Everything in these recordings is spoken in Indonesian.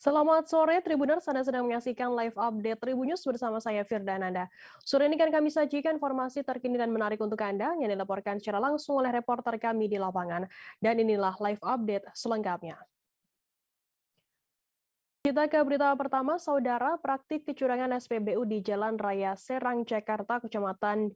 Selamat sore Tribuners, Anda sedang menyaksikan live update Tribunnews bersama saya Firda Ananda. Sore ini kan kami sajikan informasi terkini dan menarik untuk Anda yang dilaporkan secara langsung oleh reporter kami di lapangan. Dan inilah live update selengkapnya. Kita ke berita pertama, saudara, praktik kecurangan SPBU di Jalan Raya Serang, Jakarta, Kecamatan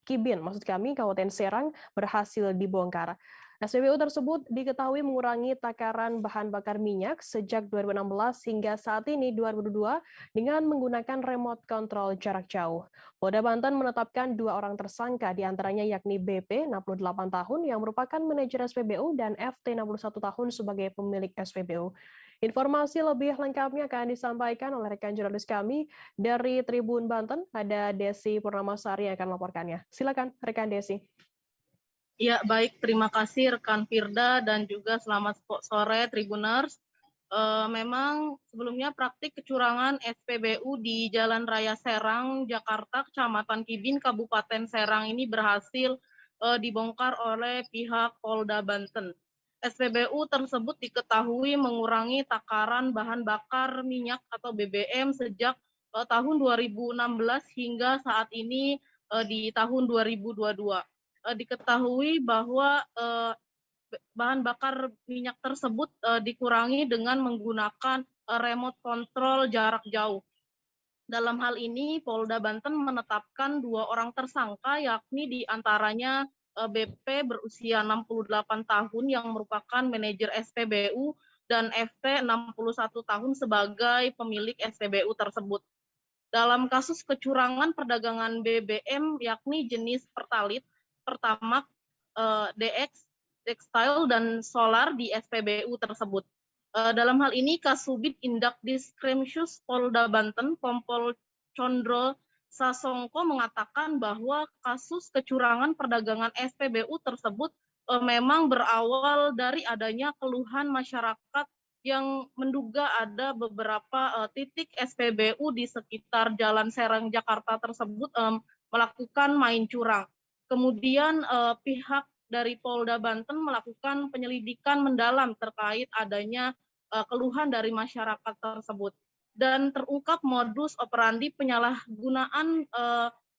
Kibin, maksud kami Kabupaten Serang, berhasil dibongkar. SPBU tersebut diketahui mengurangi takaran bahan bakar minyak sejak 2016 hingga saat ini 2022 dengan menggunakan remote control jarak jauh. Polda Banten menetapkan dua orang tersangka diantaranya yakni BP 68 tahun yang merupakan manajer SPBU dan FT 61 tahun sebagai pemilik SPBU. Informasi lebih lengkapnya akan disampaikan oleh rekan jurnalis kami dari Tribun Banten, ada Desi Purnamasari yang akan melaporkannya. Silakan rekan Desi. Ya, baik. Terima kasih rekan Firda dan juga selamat sore Tribuners. Memang sebelumnya praktik kecurangan SPBU di Jalan Raya Serang, Jakarta, Kecamatan Kibin, Kabupaten Serang ini berhasil dibongkar oleh pihak Polda Banten. SPBU tersebut diketahui mengurangi takaran bahan bakar minyak atau BBM sejak tahun 2016 hingga saat ini di tahun 2022. Diketahui bahwa bahan bakar minyak tersebut dikurangi dengan menggunakan remote control jarak jauh. Dalam hal ini, Polda Banten menetapkan dua orang tersangka, yakni diantaranya BP berusia 68 tahun yang merupakan manajer SPBU dan FT 61 tahun sebagai pemilik SPBU tersebut. Dalam kasus kecurangan perdagangan BBM, yakni jenis Pertalite, Pertamax, DX, Textile, dan Solar di SPBU tersebut. Dalam hal ini, Kasubit Indak Diskrimsus Polda Banten, Kompol Condro Sasongko mengatakan bahwa kasus kecurangan perdagangan SPBU tersebut memang berawal dari adanya keluhan masyarakat yang menduga ada beberapa titik SPBU di sekitar Jalan Serang, Jakarta tersebut melakukan main curang. Kemudian pihak dari Polda Banten melakukan penyelidikan mendalam terkait adanya keluhan dari masyarakat tersebut. Dan terungkap modus operandi penyalahgunaan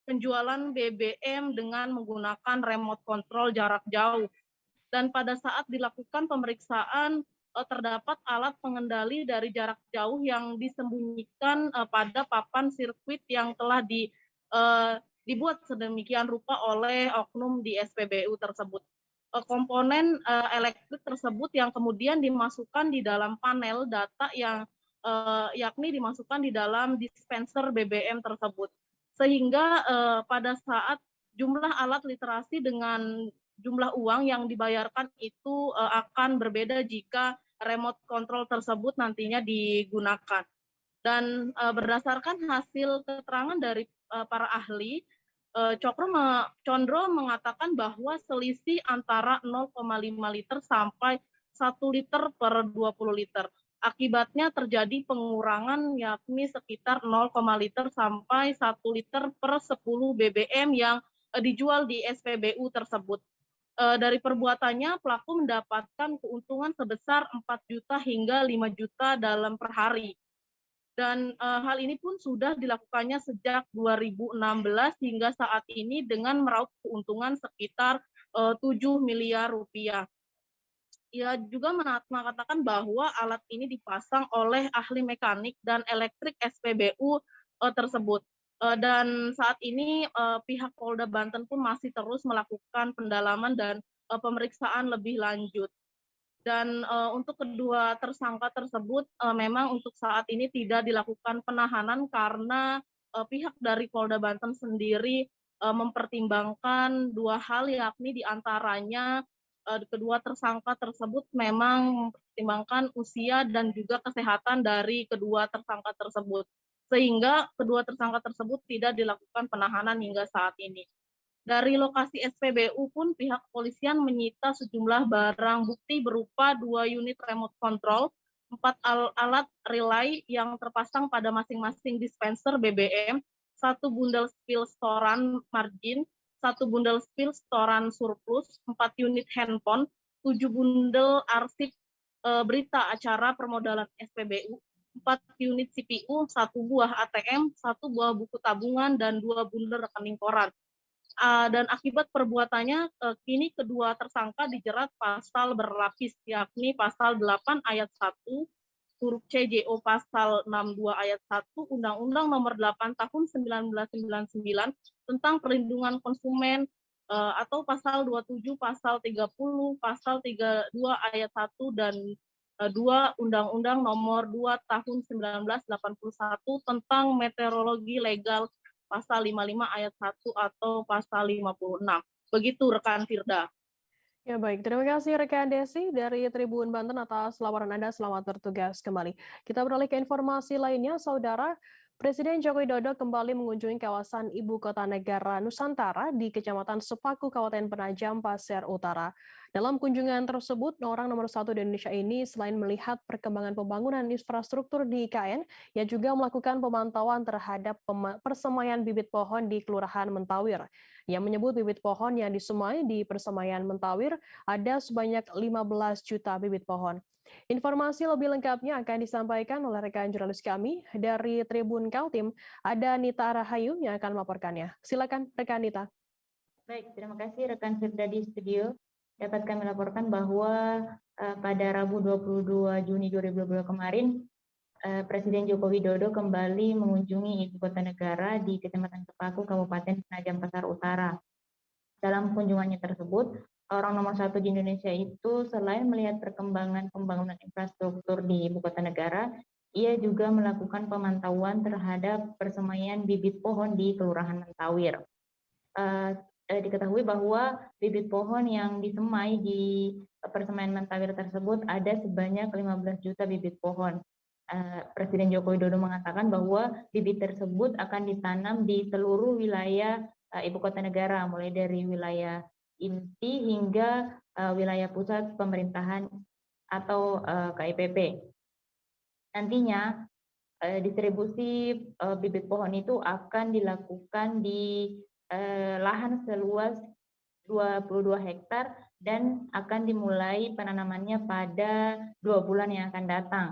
penjualan BBM dengan menggunakan remote control jarak jauh. Dan pada saat dilakukan pemeriksaan, terdapat alat pengendali dari jarak jauh yang disembunyikan pada papan sirkuit yang telah dibuat sedemikian rupa oleh oknum di SPBU tersebut. Komponen elektrik tersebut yang kemudian dimasukkan di dalam panel data yang yakni dimasukkan di dalam dispenser BBM tersebut. Sehingga pada saat jumlah alat literasi dengan jumlah uang yang dibayarkan itu akan berbeda jika remote control tersebut nantinya digunakan. Dan berdasarkan hasil keterangan dari para ahli, Condro mengatakan bahwa selisih antara 0,5 liter sampai 1 liter per 20 liter. Akibatnya terjadi pengurangan yakni sekitar 0, liter sampai 1 liter per 10 BBM yang dijual di SPBU tersebut. Dari perbuatannya, pelaku mendapatkan keuntungan sebesar 4 juta hingga 5 juta dalam per hari. Dan hal ini pun sudah dilakukannya sejak 2016 hingga saat ini dengan meraup keuntungan sekitar 7 miliar rupiah. Ia juga mengatakan bahwa alat ini dipasang oleh ahli mekanik dan elektrik SPBU tersebut. Dan saat ini pihak Polda Banten pun masih terus melakukan pendalaman dan pemeriksaan lebih lanjut. Dan untuk kedua tersangka tersebut memang untuk saat ini tidak dilakukan penahanan karena pihak dari Polda Banten sendiri mempertimbangkan dua hal, yakni diantaranya kedua tersangka tersebut memang mempertimbangkan usia dan juga kesehatan dari kedua tersangka tersebut. Sehingga kedua tersangka tersebut tidak dilakukan penahanan hingga saat ini. Dari lokasi SPBU pun pihak kepolisian menyita sejumlah barang bukti berupa 2 unit remote control, 4 alat relay yang terpasang pada masing-masing dispenser BBM, 1 bundel spill storan margin, 1 bundel spill storan surplus, 4 unit handphone, 7 bundel arsip berita acara permodalan SPBU, 4 unit CPU, 1 buah ATM, 1 buah buku tabungan, dan 2 bundel rekening koran. Dan akibat perbuatannya, kini kedua tersangka dijerat pasal berlapis, yakni pasal 8 ayat 1, huruf C, JO pasal 62 ayat 1, Undang-Undang Nomor 8 Tahun 1999 tentang Perlindungan Konsumen, atau pasal 27, pasal 30, pasal 32 ayat 1 dan 2 Undang-Undang Nomor 2 Tahun 1981 tentang Meteorologi Legal, pasal 55 ayat 1 atau pasal 56. Begitu rekan Firda. Ya baik, terima kasih rekan Desi dari Tribun Banten atas laporan Anda. Selamat bertugas kembali. Kita beralih ke informasi lainnya, Saudara. Presiden Joko Widodo kembali mengunjungi kawasan Ibu Kota Negara Nusantara di Kecamatan Sepaku, Kabupaten Penajam Pasir Utara. Dalam kunjungan tersebut, orang nomor satu di Indonesia ini selain melihat perkembangan pembangunan infrastruktur di IKN, ia juga melakukan pemantauan terhadap persemaian bibit pohon di Kelurahan Mentawir. Ia menyebut bibit pohon yang disemai di persemaian Mentawir ada sebanyak 15 juta bibit pohon. Informasi lebih lengkapnya akan disampaikan oleh rekan jurnalis kami dari Tribun Kaltim, ada Nita Rahayu yang akan melaporkannya. Silakan rekan Nita. Baik, terima kasih rekan Firda di studio. Dapat kami laporkan bahwa pada Rabu 22 Juni 2022 kemarin, Presiden Joko Widodo kembali mengunjungi Ibu Kota Negara di Kecamatan Sepaku, Kabupaten Penajam Pasar Utara. Dalam kunjungannya tersebut, orang nomor satu di Indonesia itu selain melihat perkembangan pembangunan infrastruktur di Ibu Kota Negara, ia juga melakukan pemantauan terhadap persemaian bibit pohon di Kelurahan Mentawir. Diketahui bahwa bibit pohon yang disemai di persemaian Mentawir tersebut ada sebanyak 15 juta bibit pohon. Presiden Joko Widodo mengatakan bahwa bibit tersebut akan ditanam di seluruh wilayah Ibu Kota Negara, mulai dari wilayah inti hingga wilayah pusat pemerintahan atau KIPP. Nantinya distribusi bibit pohon itu akan dilakukan di lahan seluas 22 hektar dan akan dimulai penanamannya pada 2 bulan yang akan datang.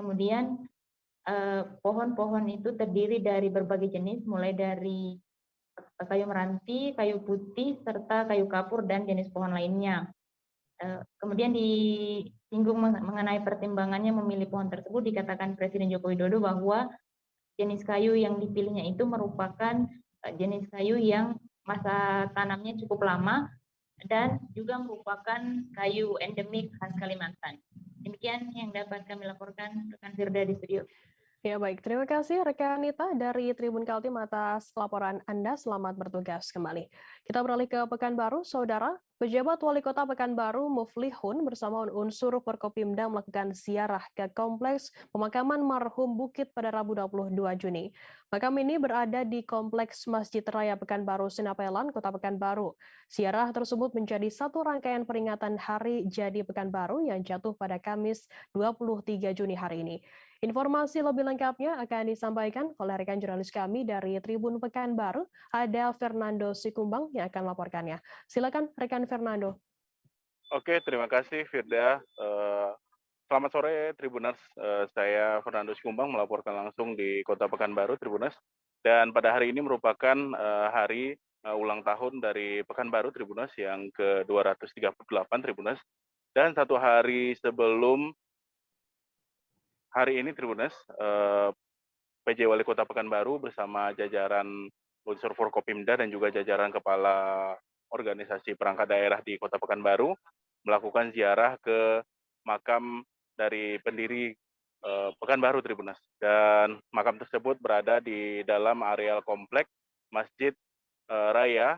Kemudian pohon-pohon itu terdiri dari berbagai jenis, mulai dari kayu meranti, kayu putih, serta kayu kapur dan jenis pohon lainnya. Kemudian disinggung mengenai pertimbangannya memilih pohon tersebut, dikatakan Presiden Joko Widodo bahwa jenis kayu yang dipilihnya itu merupakan jenis kayu yang masa tanamnya cukup lama dan juga merupakan kayu endemik khas Kalimantan. Demikian yang dapat kami laporkan rekan Firda di studio. Ya baik, terima kasih rekan Nita dari Tribun Kaltim atas laporan Anda. Selamat bertugas kembali. Kita beralih ke Pekanbaru, Saudara. Pejabat Wali Kota Pekanbaru Muflihun bersama unsur Forkopimda melakukan ziarah ke Kompleks Pemakaman Marhum Bukit pada Rabu 22 Juni. Makam ini berada di Kompleks Masjid Raya Pekanbaru Sinapelan, Kota Pekanbaru. Ziarah tersebut menjadi satu rangkaian peringatan Hari Jadi Pekanbaru yang jatuh pada Kamis 23 Juni hari ini. Informasi lebih lengkapnya akan disampaikan oleh rekan jurnalis kami dari Tribun Pekanbaru, ada Fernando Sikumbang yang akan melaporkannya. Silakan rekan Fernando. Oke, terima kasih Firda. Selamat sore Tribuners, saya Fernando Sikumbang melaporkan langsung di Kota Pekanbaru, Tribuners. Dan pada hari ini merupakan hari ulang tahun dari Pekanbaru, Tribuners, yang ke-238, Tribuners. Dan satu hari sebelum hari ini, Tribuners, PJ Wali Kota Pekanbaru bersama jajaran unsur Forkopimda dan juga jajaran kepala organisasi perangkat daerah di Kota Pekanbaru melakukan ziarah ke makam dari pendiri Pekanbaru, Tribuners. Dan makam tersebut berada di dalam areal komplek Masjid Raya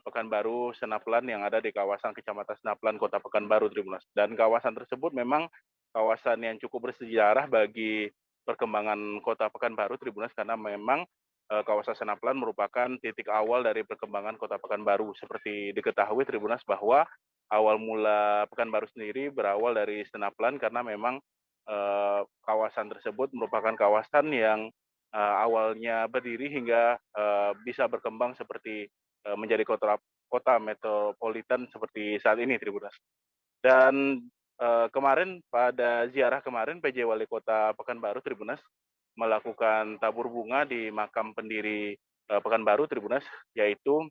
Pekanbaru Senaplan yang ada di kawasan Kecamatan Senaplan, Kota Pekanbaru, Tribuners. Dan kawasan tersebut memang kawasan yang cukup bersejarah bagi perkembangan Kota Pekanbaru, Tribuners, karena memang kawasan Senaplan merupakan titik awal dari perkembangan Kota Pekanbaru. Seperti diketahui, Tribuners, bahwa awal mula Pekanbaru sendiri berawal dari Senaplan karena memang kawasan tersebut merupakan kawasan yang awalnya berdiri hingga bisa berkembang seperti menjadi kota metropolitan seperti saat ini, Tribuners. Dan kemarin pada ziarah kemarin PJ Wali Kota Pekanbaru Tribunas melakukan tabur bunga di makam pendiri Pekanbaru Tribunas, yaitu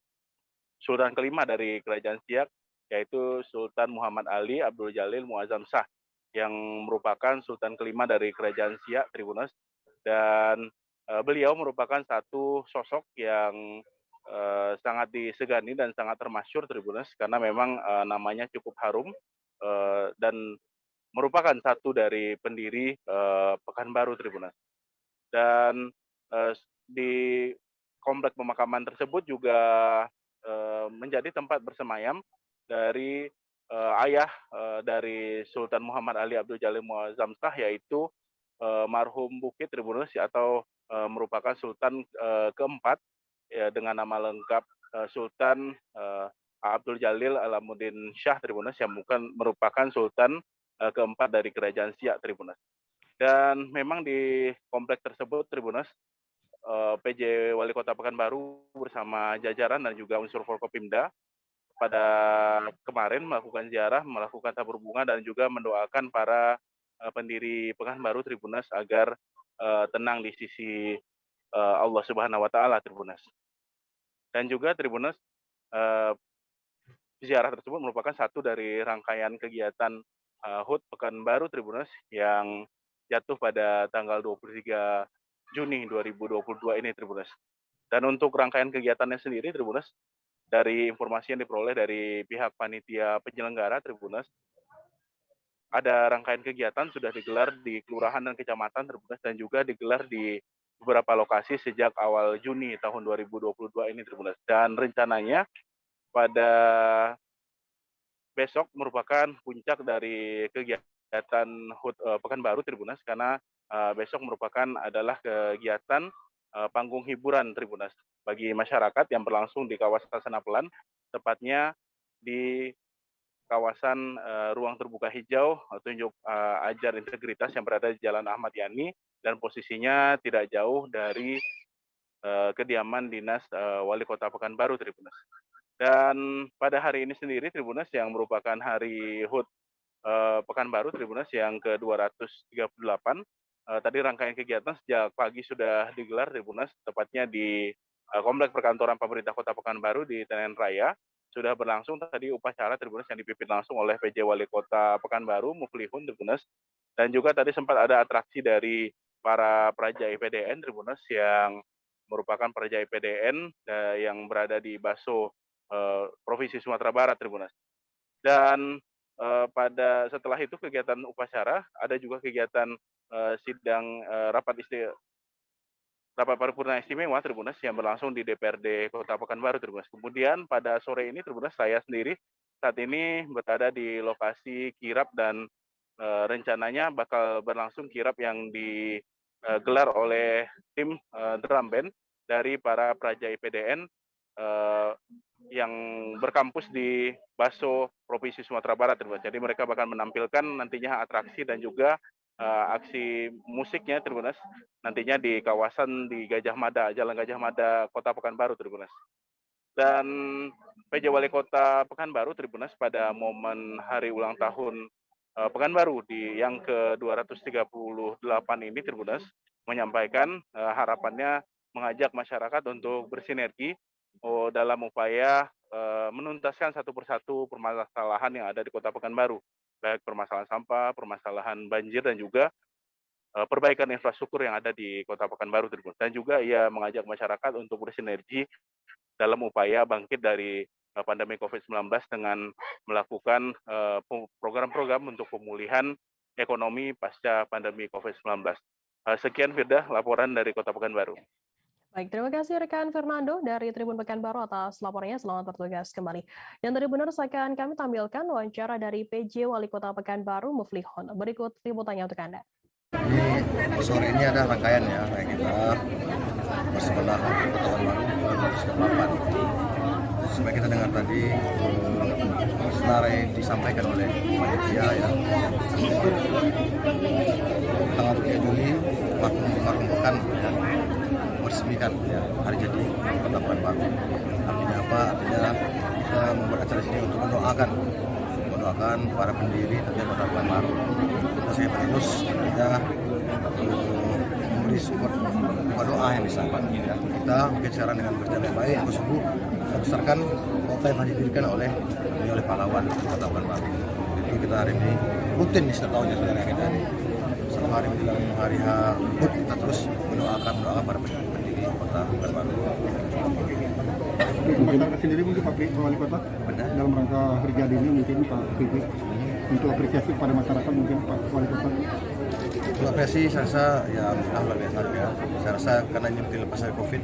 Sultan kelima dari Kerajaan Siak, yaitu Sultan Muhammad Ali Abdul Jalil Muazzam Shah, yang merupakan Sultan kelima dari Kerajaan Siak Tribunas, dan beliau merupakan satu sosok yang sangat disegani dan sangat termasyhur Tribunas, karena memang namanya cukup harum dan merupakan satu dari pendiri Pekanbaru Tribunas. Dan di komplek pemakaman tersebut juga menjadi tempat bersemayam dari ayah dari Sultan Muhammad Ali Abdul Jalil Muazzam Shah, yaitu marhum Bukit Tribunus, atau merupakan Sultan keempat ya, dengan nama lengkap Sultan Abdul Jalil Alamuddin Shah Tribunus, yang merupakan Sultan keempat dari Kerajaan Siak Tribunus. Dan memang di komplek tersebut Tribunus, PJ Wali Kota Pekanbaru bersama jajaran dan juga unsur Forkopimda pada kemarin melakukan ziarah, melakukan tabur bunga, dan juga mendoakan para pendiri Pekanbaru Tribunas agar tenang di sisi Allah Subhanahu wa Ta'ala Tribunas. Dan juga Tribunas, ziarah tersebut merupakan satu dari rangkaian kegiatan HUT Pekanbaru Tribunas yang jatuh pada tanggal 23 Juni 2022 ini Tribunas. Dan untuk rangkaian kegiatannya sendiri Tribunas, dari informasi yang diperoleh dari pihak panitia penyelenggara Tribunas, ada rangkaian kegiatan sudah digelar di kelurahan dan kecamatan Tribunas, dan juga digelar di beberapa lokasi sejak awal Juni tahun 2022 ini Tribunas. Dan rencananya pada besok merupakan puncak dari kegiatan HUT Pekanbaru Tribunas, karena besok merupakan adalah kegiatan panggung hiburan Tribunas bagi masyarakat yang berlangsung di kawasan Senapelan, tepatnya di kawasan ruang terbuka hijau tunjuk ajar integritas yang berada di Jalan Ahmad Yani, dan posisinya tidak jauh dari kediaman dinas Wali Kota Pekanbaru Tribunas. Dan pada hari ini sendiri Tribunas, yang merupakan hari HUT Pekanbaru Tribunas yang ke-238, tadi rangkaian kegiatan sejak pagi sudah digelar Tribunas, tepatnya di komplek perkantoran pemerintah Kota Pekanbaru di Tenen Raya. Sudah berlangsung tadi upacara Tribunas yang dipimpin langsung oleh PJ Wali Kota Pekanbaru Muflihun Tribunas, dan juga tadi sempat ada atraksi dari para praja IPDN Tribunas, yang merupakan praja IPDN yang berada di Baso Provinsi Sumatera Barat Tribunas. Dan pada setelah itu kegiatan upacara, ada juga kegiatan sidang rapat paripurna istimewa Tribunas yang berlangsung di DPRD Kota Pekanbaru Tribunas. Kemudian pada sore ini Tribunas, saya sendiri saat ini berada di lokasi kirap, dan rencananya bakal berlangsung kirap yang digelar oleh tim drum band dari para praja IPDN yang berkampus di Baso Provinsi Sumatera Barat Tribunas. Jadi mereka bakal menampilkan nantinya atraksi dan juga aksi musiknya Tribunas, nantinya di kawasan di Gajah Mada, Jalan Gajah Mada, Kota Pekanbaru Tribunas. Dan PJ Wali Kota Pekanbaru Tribunas pada momen hari ulang tahun Pekanbaru yang ke-238 ini Tribunas menyampaikan harapannya mengajak masyarakat untuk bersinergi dalam upaya menuntaskan satu persatu permasalahan yang ada di Kota Pekanbaru, baik permasalahan sampah, permasalahan banjir, dan juga perbaikan infrastruktur yang ada di Kota Pekanbaru Tribunas. Dan juga ia mengajak masyarakat untuk bersinergi dalam upaya bangkit dari pandemi COVID-19 dengan melakukan program-program untuk pemulihan ekonomi pasca pandemi COVID-19. Sekian Firda, laporan dari Kota Pekanbaru. Baik, terima kasih rekan Fernando dari Tribun Pekanbaru atas laporannya. Selamat bertugas kembali. Dan Tribuners, akan kami tampilkan wawancara dari PJ Wali Kota Pekanbaru Muflihun. Berikut liputannya untuk Anda. Jadi sore ini ada rangkaian ya, kayak kita bersebelah Kota Pekanbaru 238. Seperti kita dengar tadi senarai disampaikan oleh panitia ya, tanggal 3 Juli marhum Pekan ya, meresmikan ya, hari jadi Kota Pekanbaru. Artinya apa? Artinya kita membuat acara sini untuk mendoakan mendoakan para pendiri tentunya Kota Pekanbaru. Kita saya Pak Yunus kita memberi support doa yang bisa. Ya. Kita mungkin sekarang dengan berjalan yang baik, sungguh kita besarkan kota yang didirikan oleh pahlawan Kota Pekanbaru. Itu kita hari ini rutin nih setiap tahunnya saudara kita ini. Setiap hari menjelang hari HUT kita terus mendoakan para pendiri Kota Pekanbaru. Mungkin sendiri mungkin Pak Wali Kota dalam rangka hari jadi ini mungkin Pak Pipi untuk apresiasi kepada masyarakat mungkin Pak Wali Kota. Untuk apresiasi saya rasa ya luar biasa ya. Saya rasa karena ini mungkin lepas dari COVID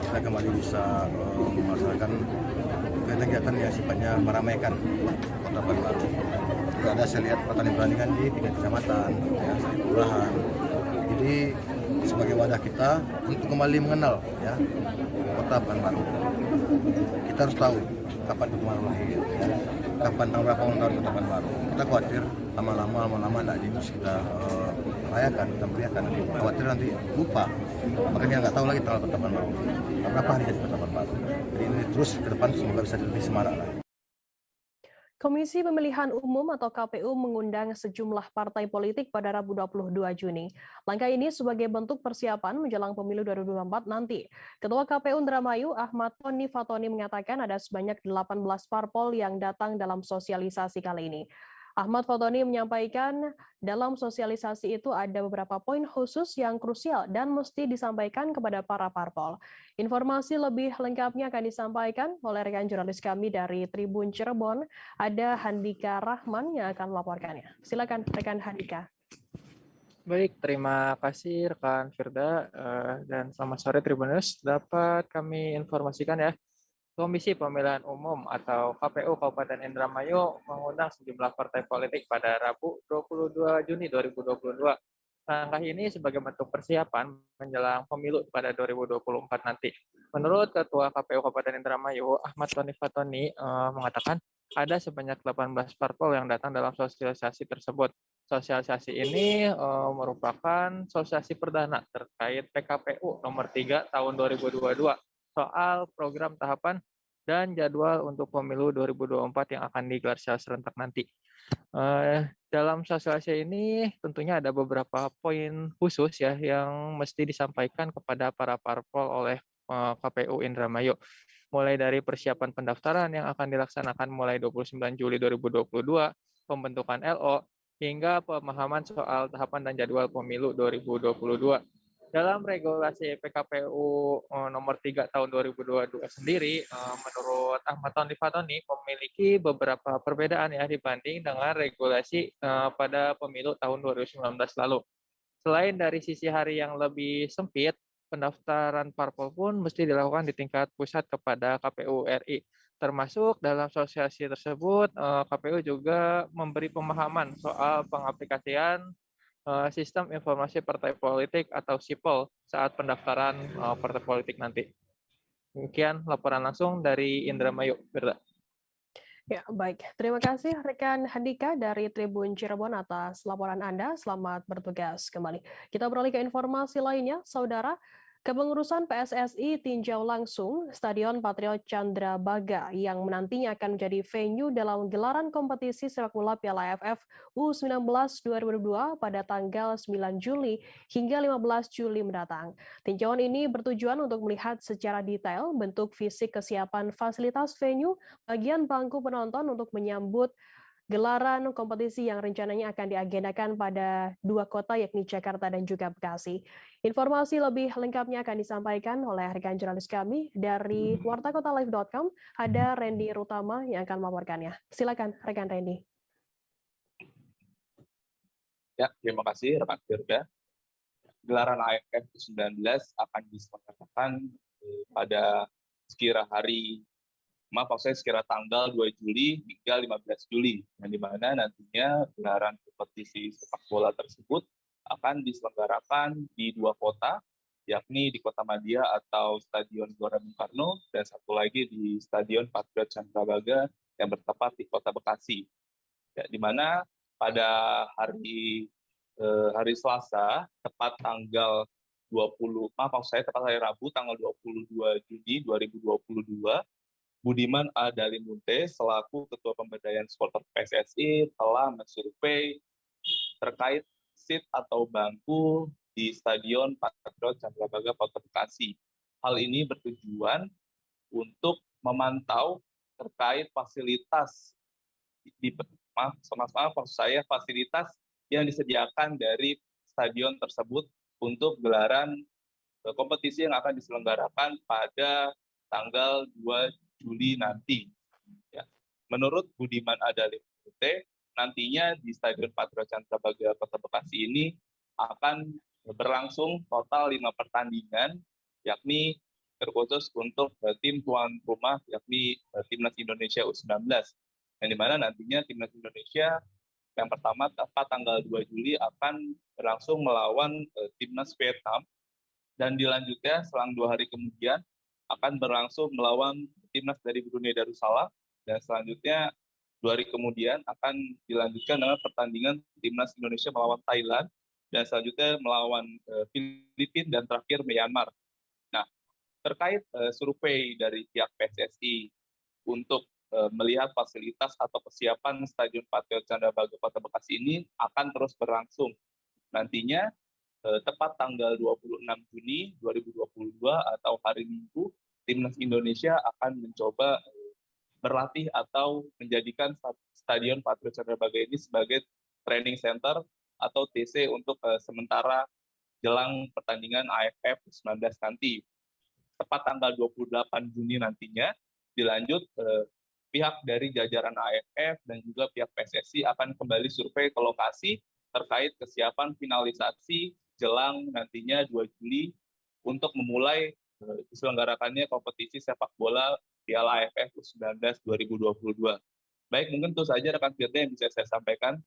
kita kembali bisa melaksanakan kegiatan yang sifatnya meramaikan Kota Pekanbaru. Ada saya lihat petani berani di tingkat kecamatan, ya, kelurahan. Jadi sebagai wadah kita untuk kembali mengenal ya Kota Pekanbaru. Kita harus tahu kapan Pekanbaru lahir, ya. Kapan berapa tahun Kota Pekanbaru. Kita khawatir lama-lama tidak kita rayakan, kita meriahkan. Khawatir nanti lupa. Makanya nggak tahu lagi tanggal Kota Pekanbaru. Berapa hari jadi Kota Pekanbaru. Jadi ini terus ke depan semoga bisa lebih semarak lah. Komisi Pemilihan Umum atau KPU mengundang sejumlah partai politik pada Rabu 22 Juni. Langkah ini sebagai bentuk persiapan menjelang pemilu 2024 nanti. Ketua KPU Indramayu Ahmad Tony Fatoni mengatakan ada sebanyak 18 parpol yang datang dalam sosialisasi kali ini. Ahmad Fatoni menyampaikan dalam sosialisasi itu ada beberapa poin khusus yang krusial dan mesti disampaikan kepada para parpol. Informasi lebih lengkapnya akan disampaikan oleh rekan jurnalis kami dari Tribun Cirebon, ada Handika Rahman yang akan melaporkannya. Silakan rekan Handika. Baik, terima kasih rekan Firda dan selamat sore Tribuners. Dapat kami informasikan ya, Komisi Pemilihan Umum atau KPU Kabupaten Indramayu mengundang sejumlah partai politik pada Rabu 22 Juni 2022. Langkah ini sebagai bentuk persiapan menjelang pemilu pada 2024 nanti. Menurut Ketua KPU Kabupaten Indramayu, Ahmad Tony Fatoni mengatakan ada sebanyak 18 parpol yang datang dalam sosialisasi tersebut. Sosialisasi ini merupakan sosialisasi perdana terkait PKPU nomor 3 tahun 2022 soal program tahapan dan jadwal untuk pemilu 2024 yang akan digelar secara serentak nanti. Dalam sosialisasi ini tentunya ada beberapa poin khusus ya yang mesti disampaikan kepada para parpol oleh KPU Indramayu. Mulai dari persiapan pendaftaran yang akan dilaksanakan mulai 29 Juli 2022, pembentukan LO, hingga pemahaman soal tahapan dan jadwal pemilu 2022. Dalam regulasi PKPU nomor 3 tahun 2022 sendiri, menurut Ahmad Tony Fatoni memiliki beberapa perbedaan ya dibanding dengan regulasi pada pemilu tahun 2019 lalu. Selain dari sisi hari yang lebih sempit, pendaftaran parpol pun mesti dilakukan di tingkat pusat kepada KPU RI. Termasuk dalam sosialisasi tersebut, KPU juga memberi pemahaman soal pengaplikasian Sistem Informasi Partai Politik atau SIPOL saat pendaftaran partai politik nanti. Demikian laporan langsung dari Indramayu, Firda. Ya, baik. Terima kasih rekan Handika dari Tribun Cirebon atas laporan Anda. Selamat bertugas kembali. Kita beralih ke informasi lainnya, Saudara. Kepengurusan PSSI tinjau langsung Stadion Patriot Candrabaga yang menantinya akan menjadi venue dalam gelaran kompetisi sepak bola Piala AFF U19 2022 pada tanggal 9 Juli hingga 15 Juli mendatang. Tinjauan ini bertujuan untuk melihat secara detail bentuk fisik kesiapan fasilitas venue, bagian bangku penonton untuk menyambut gelaran kompetisi yang rencananya akan diagendakan pada dua kota yakni Jakarta dan juga Bekasi. Informasi lebih lengkapnya akan disampaikan oleh rekan jurnalis kami dari wartakotalive.com, ada Randy Rutama yang akan melaporkannya. Silakan rekan Randy. Ya, terima kasih rekan Firda. Gelaran AFF U19 akan diselenggarakan pada sekira tanggal 2 Juli hingga 15 Juli, yang dimana nantinya gelaran kompetisi sepak bola tersebut akan diselenggarakan di dua kota, yakni di Kota Madia atau Stadion Gelora Bung Karno, dan satu lagi di Stadion Patriot Candrabaga yang bertempat di Kota Bekasi. Ya, di mana pada hari Selasa, tepat hari Rabu tanggal 22 Juni 2022, Budiman A. Dalimunte selaku Ketua Pemberdayaan Supporter PSSI telah mensurvei terkait seat atau bangku di Stadion Patriot Candrabaga Kota Bekasi. Hal ini bertujuan untuk memantau terkait fasilitas fasilitas yang disediakan dari stadion tersebut untuk gelaran kompetisi yang akan diselenggarakan pada tanggal 2 Juli nanti. Ya. Menurut Budiman Adalimunte, nantinya di Stadion Patriot Candrabaga Kota Bekasi ini akan berlangsung total 5 pertandingan, yakni terkhusus untuk tim tuan rumah, yakni Timnas Indonesia U19. Yang dimana nantinya Timnas Indonesia yang pertama tepat tanggal 2 Juli akan berlangsung melawan Timnas Vietnam, dan dilanjutnya selang 2 hari kemudian akan berlangsung melawan Timnas dari Brunei Darussalam, dan selanjutnya 2 hari kemudian akan dilanjutkan dengan pertandingan Timnas Indonesia melawan Thailand, dan selanjutnya melawan Filipina, dan terakhir Myanmar. Nah, terkait survei dari pihak PSSI untuk melihat fasilitas atau kesiapan Stadion Patriot Candrabaga Kota Bekasi ini akan terus berlangsung. Nantinya tepat tanggal 26 Juni 2022 atau hari Minggu, Timnas Indonesia akan mencoba berlatih atau menjadikan Stadion Patriot Candrabaga ini sebagai training center atau TC untuk sementara jelang pertandingan AFF 19 nanti. Tepat tanggal 28 Juni nantinya dilanjut pihak dari jajaran AFF dan juga pihak PSSI akan kembali survei ke lokasi terkait kesiapan finalisasi jelang nantinya 2 Juli untuk memulai diselenggarakannya kompetisi sepak bola Piala AFF U19 2022. Baik, mungkin itu saja rekan Firda yang bisa saya sampaikan.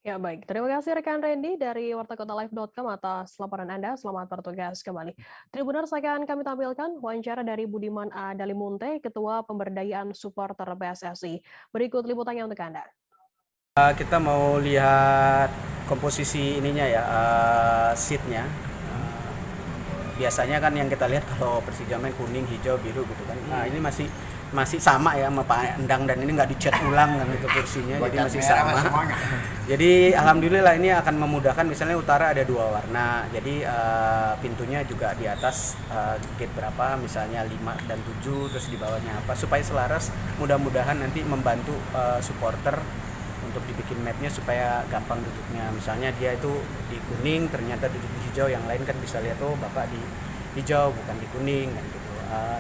Ya, baik. Terima kasih rekan Randy dari wartakotalive.com atas laporan Anda. Selamat bertugas kembali. Tribuners, akan kami tampilkan wawancara dari Budiman A. Dalimunte, Ketua Pemberdayaan Supporter PSSI. Berikut liputannya untuk Anda. Kita mau lihat komposisi ininya ya, seatnya. Biasanya kan yang kita lihat kalau Persija main kuning, hijau, biru gitu kan. Nah, ini masih sama ya sama Pak Endang, dan ini nggak dicat ulang kan itu kursinya, jadi masih sama. Jadi alhamdulillah ini akan memudahkan, misalnya utara ada 2 warna. Jadi pintunya juga di atas gate berapa, misalnya 5 dan 7, terus di bawahnya apa, supaya selaras, mudah-mudahan nanti membantu supporter untuk dibikin mapnya supaya gampang duduknya. Misalnya dia itu di kuning, ternyata duduk di hijau, yang lain kan bisa lihat, oh bapak di hijau bukan di kuning kan gitu.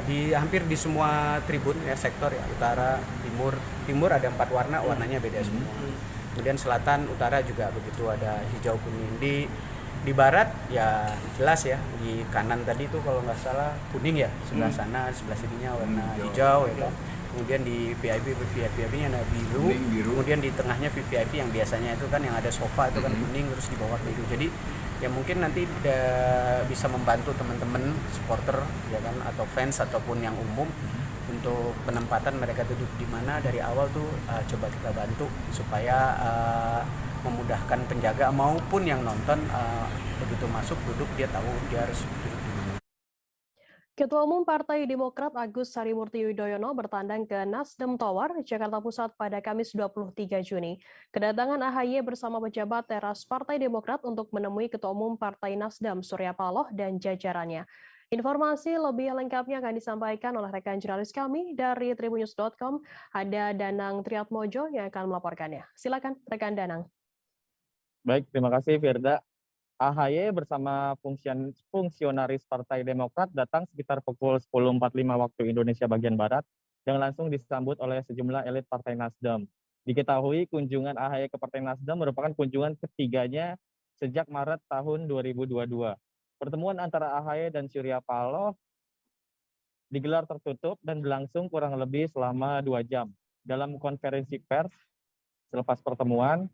Di hampir di semua tribun ya, sektor ya, utara, timur ada 4 warna, warnanya beda semua. Kemudian selatan, utara juga begitu, ada hijau, kuning. Di barat ya jelas ya, di kanan tadi itu kalau nggak salah kuning ya, sebelah sana, sebelah sininya warna hijau ya kan. Kemudian di VIP-nya ada biru, kemudian di tengahnya VIP yang biasanya itu kan yang ada sofa itu kan kuning, terus di bawah biru. Jadi ya mungkin nanti bisa membantu teman-teman supporter ya kan, atau fans ataupun yang umum untuk penempatan mereka duduk di mana dari awal tuh coba kita bantu supaya memudahkan penjaga maupun yang nonton begitu masuk duduk dia tahu dia harus duduk di mana. Ketua Umum Partai Demokrat Agus Harimurti Yudhoyono bertandang ke Nasdem Tower, Jakarta Pusat pada Kamis 23 Juni. Kedatangan AHY bersama pejabat teras Partai Demokrat untuk menemui Ketua Umum Partai Nasdem Surya Paloh dan jajarannya. Informasi lebih lengkapnya akan disampaikan oleh rekan jurnalis kami dari tribunnews.com, ada Danang Triatmojo yang akan melaporkannya. Silakan rekan Danang. Baik, terima kasih Firda. AHY bersama fungsionaris Partai Demokrat datang sekitar pukul 10.45 waktu Indonesia bagian Barat yang langsung disambut oleh sejumlah elit Partai Nasdem. Diketahui kunjungan AHY ke Partai Nasdem merupakan kunjungan ketiganya sejak Maret tahun 2022. Pertemuan antara AHY dan Surya Paloh digelar tertutup dan berlangsung kurang lebih selama 2 jam. Dalam konferensi pers selepas pertemuan,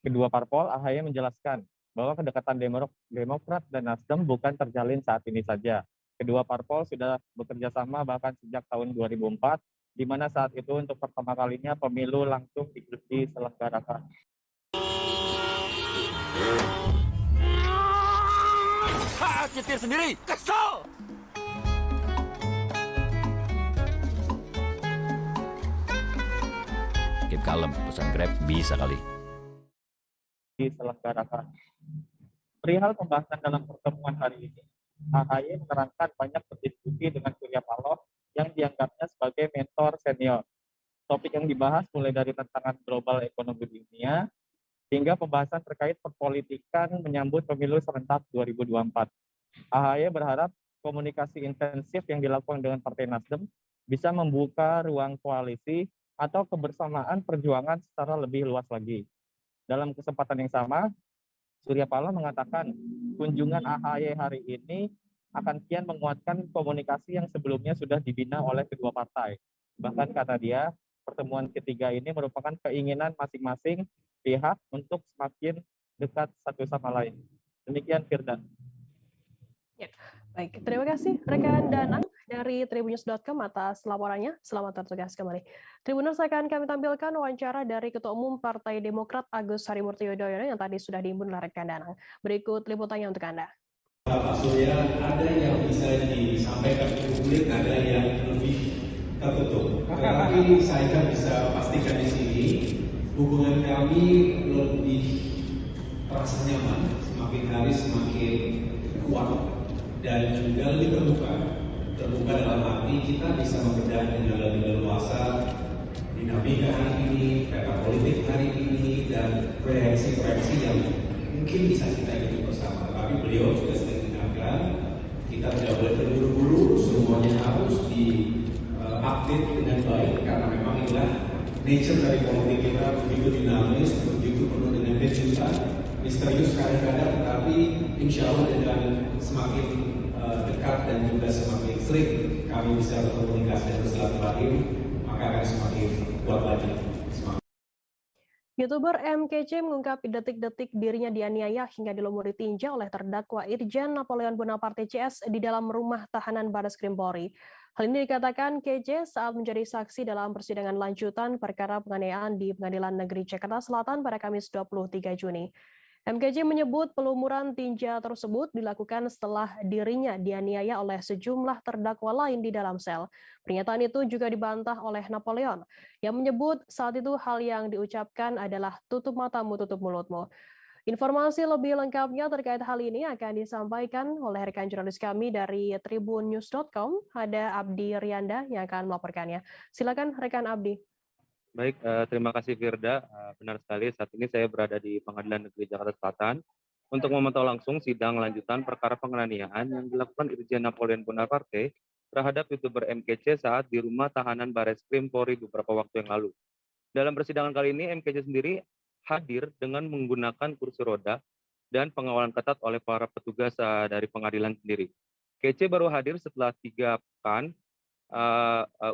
kedua parpol, AHY menjelaskan bahwa kedekatan Demokrat dan Nasdem bukan terjalin saat ini saja. Kedua parpol sudah bekerja sama bahkan sejak tahun 2004, di mana saat itu untuk pertama kalinya pemilu langsung diselenggarakan. Nyetir sendiri, kesel! kalem, pesan Grab bisa kali. Diselenggarakan. Perihal pembahasan dalam pertemuan hari ini, AHY menerangkan banyak berdiskusi dengan Surya Paloh yang dianggapnya sebagai mentor senior. Topik yang dibahas mulai dari tantangan global ekonomi dunia hingga pembahasan terkait perpolitikan menyambut pemilu serentak 2024. AHY berharap komunikasi intensif yang dilakukan dengan Partai Nasdem bisa membuka ruang koalisi atau kebersamaan perjuangan secara lebih luas lagi. Dalam kesempatan yang sama, Surya Paloh mengatakan kunjungan AHY hari ini akan kian menguatkan komunikasi yang sebelumnya sudah dibina oleh kedua partai. Bahkan kata dia, pertemuan ketiga ini merupakan keinginan masing-masing pihak untuk semakin dekat satu sama lain. Demikian Firda. Ya, baik. Terima kasih rekan Danang dari tribunnews.com atas laporannya. Selamat bertugas kembali. Tribuners, akan kami tampilkan wawancara dari Ketua Umum Partai Demokrat Agus Harimurti Yudhoyono yang tadi sudah diimbun oleh rekan Danang. Berikut liputannya untuk Anda. Pak Surya, ada yang bisa disampaikan ke publik, ada yang lebih tertutup. Tetapi saya bisa pastikan di sini, hubungan kami lebih terasa nyaman, semakin hari semakin kuat, dan juga lebih terbuka. Terbuka dalam arti kita bisa membedah dengan lebih leluasa dinamika hari ini, peta politik hari ini, dan proyeksi-proyeksi yang mungkin bisa kita ikuti bersama. Tapi beliau juga sudah ingatkan, kita tidak boleh terburu-buru, semuanya harus diupdate dengan baik, karena memang inilah nature dari politik kita, begitu dinamis, begitu penuh dengan kejutan, misterius kadang-kadang, tetapi insya Allah dengan semakin dekat dan juga semakin sering kami bisa berkomunikasi dan bersilaturahim, maka akan semakin kuat lagi. YouTuber MKC mengungkap detik-detik dirinya dianiaya hingga dilumuri tinja oleh terdakwa Irjen Napoleon Bonaparte CS di dalam rumah tahanan Barreskrim Polri. Hal ini dikatakan KC saat menjadi saksi dalam persidangan lanjutan perkara penganiayaan di Pengadilan Negeri Jakarta Selatan pada Kamis 23 Juni. MKC menyebut pelumuran tinja tersebut dilakukan setelah dirinya dianiaya oleh sejumlah terdakwa lain di dalam sel. Pernyataan itu juga dibantah oleh Napoleon, yang menyebut saat itu hal yang diucapkan adalah tutup matamu, tutup mulutmu. Informasi lebih lengkapnya terkait hal ini akan disampaikan oleh rekan jurnalis kami dari tribunnews.com, ada Abdi Rianda yang akan melaporkannya. Silakan rekan Abdi. Baik, terima kasih Firda. Benar sekali, saat ini saya berada di Pengadilan Negeri Jakarta Selatan untuk memantau langsung sidang lanjutan perkara penganiayaan yang dilakukan Irjen Napoleon Bonaparte terhadap YouTuber MKC saat di rumah tahanan Barreskrim Polri beberapa waktu yang lalu. Dalam persidangan kali ini, MKC sendiri hadir dengan menggunakan kursi roda dan pengawalan ketat oleh para petugas dari pengadilan sendiri. KC baru hadir setelah 3 pekan.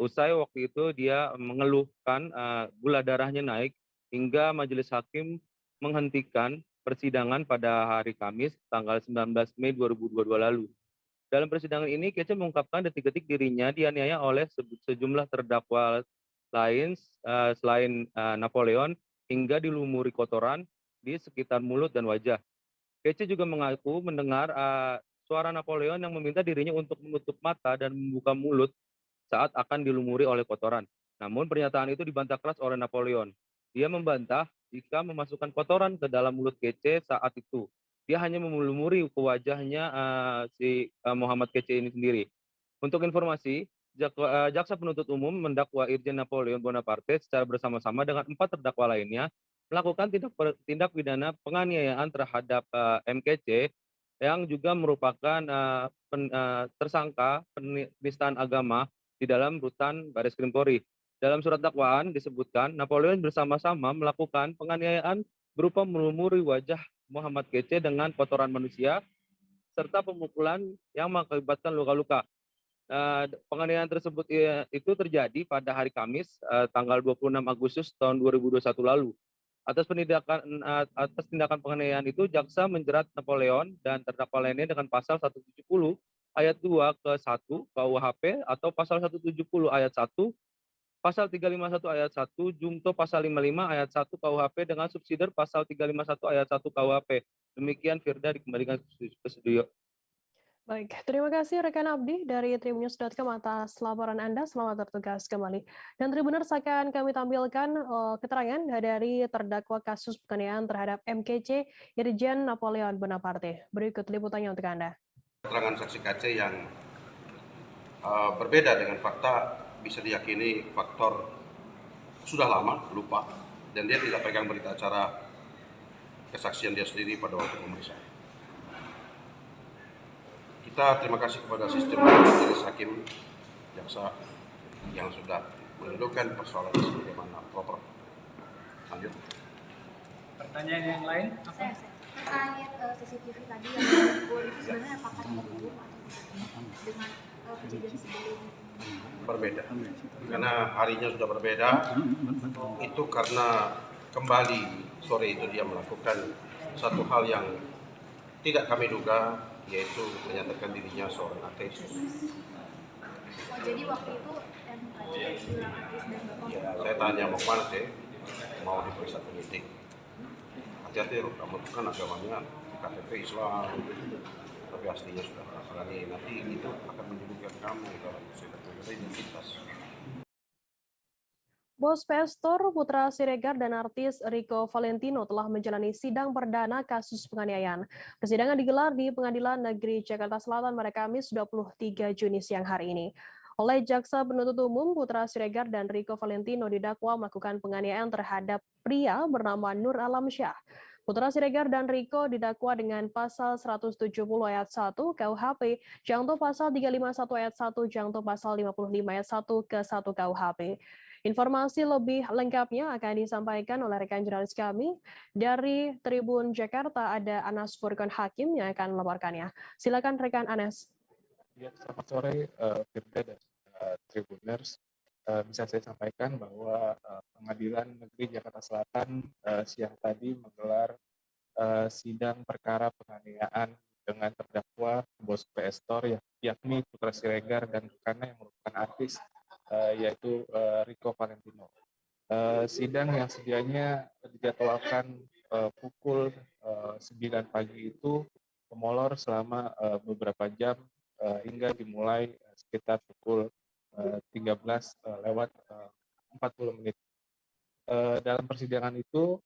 Usai waktu itu dia mengeluhkan gula darahnya naik hingga majelis hakim menghentikan persidangan pada hari Kamis tanggal 19 Mei 2022 lalu. Dalam persidangan ini Kece mengungkapkan detik-detik dirinya dianiaya oleh sejumlah terdakwa lain selain Napoleon hingga dilumuri kotoran di sekitar mulut dan wajah. Kece juga mengaku mendengar suara Napoleon yang meminta dirinya untuk menutup mata dan membuka mulut saat akan dilumuri oleh kotoran. Namun pernyataan itu dibantah keras oleh Napoleon. Dia membantah jika memasukkan kotoran ke dalam mulut Kece saat itu. Dia hanya melumuri ke wajahnya Muhammad Kece ini sendiri. Untuk informasi, Jaksa Penuntut Umum mendakwa Irjen Napoleon Bonaparte secara bersama-sama dengan 4 terdakwa lainnya melakukan tindak pidana penganiayaan terhadap MKC yang juga merupakan tersangka penistaan agama di dalam rutan Barreskrim Polri. Dalam surat dakwaan disebutkan Napoleon bersama-sama melakukan penganiayaan berupa melumuri wajah Muhammad Kece dengan kotoran manusia serta pemukulan yang mengakibatkan luka-luka. Penganiayaan tersebut itu terjadi pada hari Kamis tanggal 26 Agustus tahun 2021 lalu. Atas tindakan penganiayaan itu, jaksa menjerat Napoleon dan terdakwa lainnya dengan pasal 170 ayat 2 ke 1 KUHP atau pasal 170 ayat 1, pasal 351 ayat 1, jungto pasal 55 ayat 1 KUHP dengan subsidiar pasal 351 ayat 1 KUHP. Demikian Firda, dikembalikan ke studio. Baik, terima kasih rekan Abdi dari tribunnews.com atas laporan Anda. Selamat bertugas kembali. Dan Tribuners akan kami tampilkan keterangan dari terdakwa kasus penganiayaan terhadap MKC Irjen Napoleon Bonaparte. Berikut liputannya untuk Anda. Keterangan saksi KC yang berbeda dengan fakta bisa diyakini faktor sudah lama lupa dan dia tidak pegang berita acara kesaksian dia sendiri pada waktu pemeriksaan. Kita terima kasih kepada sistem majelis hakim jaksa yang sudah mendudukkan persoalan ini sebagaimana proper. Lanjut. Pertanyaan yang lain? Terkait CCTV tadi yang itu sebenarnya apakah terhubung atau dengan kejadian sebelumnya? Berbeda, karena harinya sudah berbeda. Itu karena kembali sore itu dia melakukan satu hal yang tidak kami duga, yaitu menyatakan dirinya seorang ateis. Jadi waktu itu MKC bilang ateis dan Bapak? Ya, saya tanya mau kemana sih? Mau diperiksa penyidik. Hati-hati, kamu kan agamanya KTP Islam, tapi aslinya sudah Nasrani. Nanti itu akan menyebutkan kamu dalam sudah identitas. Bos Pestor, Putra Siregar, dan artis Rico Valentino telah menjalani sidang perdana kasus penganiayaan. Persidangan digelar di Pengadilan Negeri Jakarta Selatan pada Kamis 23 Juni siang hari ini. Oleh Jaksa Penuntut Umum, Putra Siregar dan Rico Valentino didakwa melakukan penganiayaan terhadap pria bernama Nur Alamsyah. Putra Siregar dan Rico didakwa dengan pasal 170 ayat 1 KUHP, Jangto pasal 351 ayat 1, Jangto pasal 55 ayat 1 ke 1 KUHP. Informasi lebih lengkapnya akan disampaikan oleh rekan jurnalis kami dari Tribun Jakarta, ada Anas Furqan Hakim yang akan melaporkannya. Silakan rekan Anas. Ya, selamat sore Firda dan Tribuners. Bisa saya sampaikan bahwa Pengadilan Negeri Jakarta Selatan siang tadi menggelar sidang perkara penganiayaan dengan terdakwa Bos Pestor, yakni Putra Siregar dan rekannya yang merupakan artis, yaitu Rico Valentino. Sidang yang sedianya dijadwalkan pukul 9 pagi itu molor selama beberapa jam hingga dimulai sekitar pukul 13 lewat 40 menit. Dalam persidangan itu,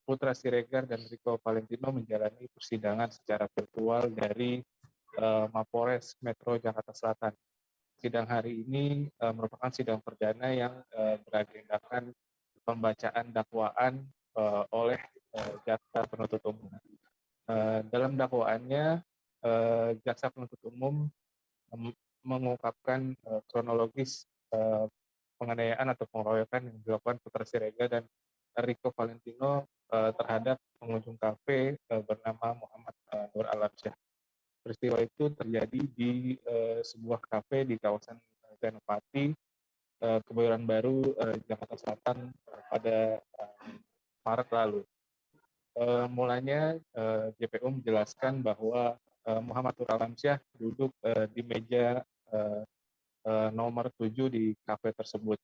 Putra Siregar dan Rico Valentino menjalani persidangan secara virtual dari Mapolres Metro Jakarta Selatan. Sidang hari ini merupakan sidang perdana yang beragendakan pembacaan dakwaan oleh Jaksa Penuntut Umum. Dalam dakwaannya, Jaksa Penuntut Umum mengungkapkan kronologis penganiayaan atau pengeroyokan yang dilakukan Putra Siregar dan Rico Valentino terhadap pengunjung kafe bernama Muhammad Nur Alamsyah. Peristiwa itu terjadi di sebuah kafe di kawasan Senopati, Kebayoran Baru, Jakarta Selatan pada Maret lalu. Mulanya JPU menjelaskan bahwa Muhammad Nur Alamsyah duduk di meja nomor 7 di kafe tersebut.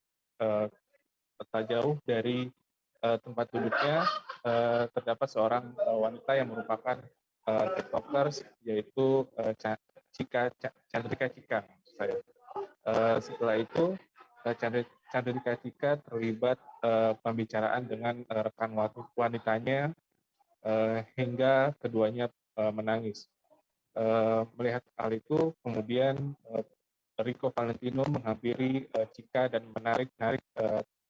Tak jauh dari tempat duduknya terdapat seorang wanita yang merupakan tiktokers, yaitu Chandrika Cika. Setelah itu Chandrika Cika terlibat pembicaraan dengan rekan wanitanya hingga keduanya menangis. Melihat hal itu, kemudian Rico Valentino menghampiri Cika dan menarik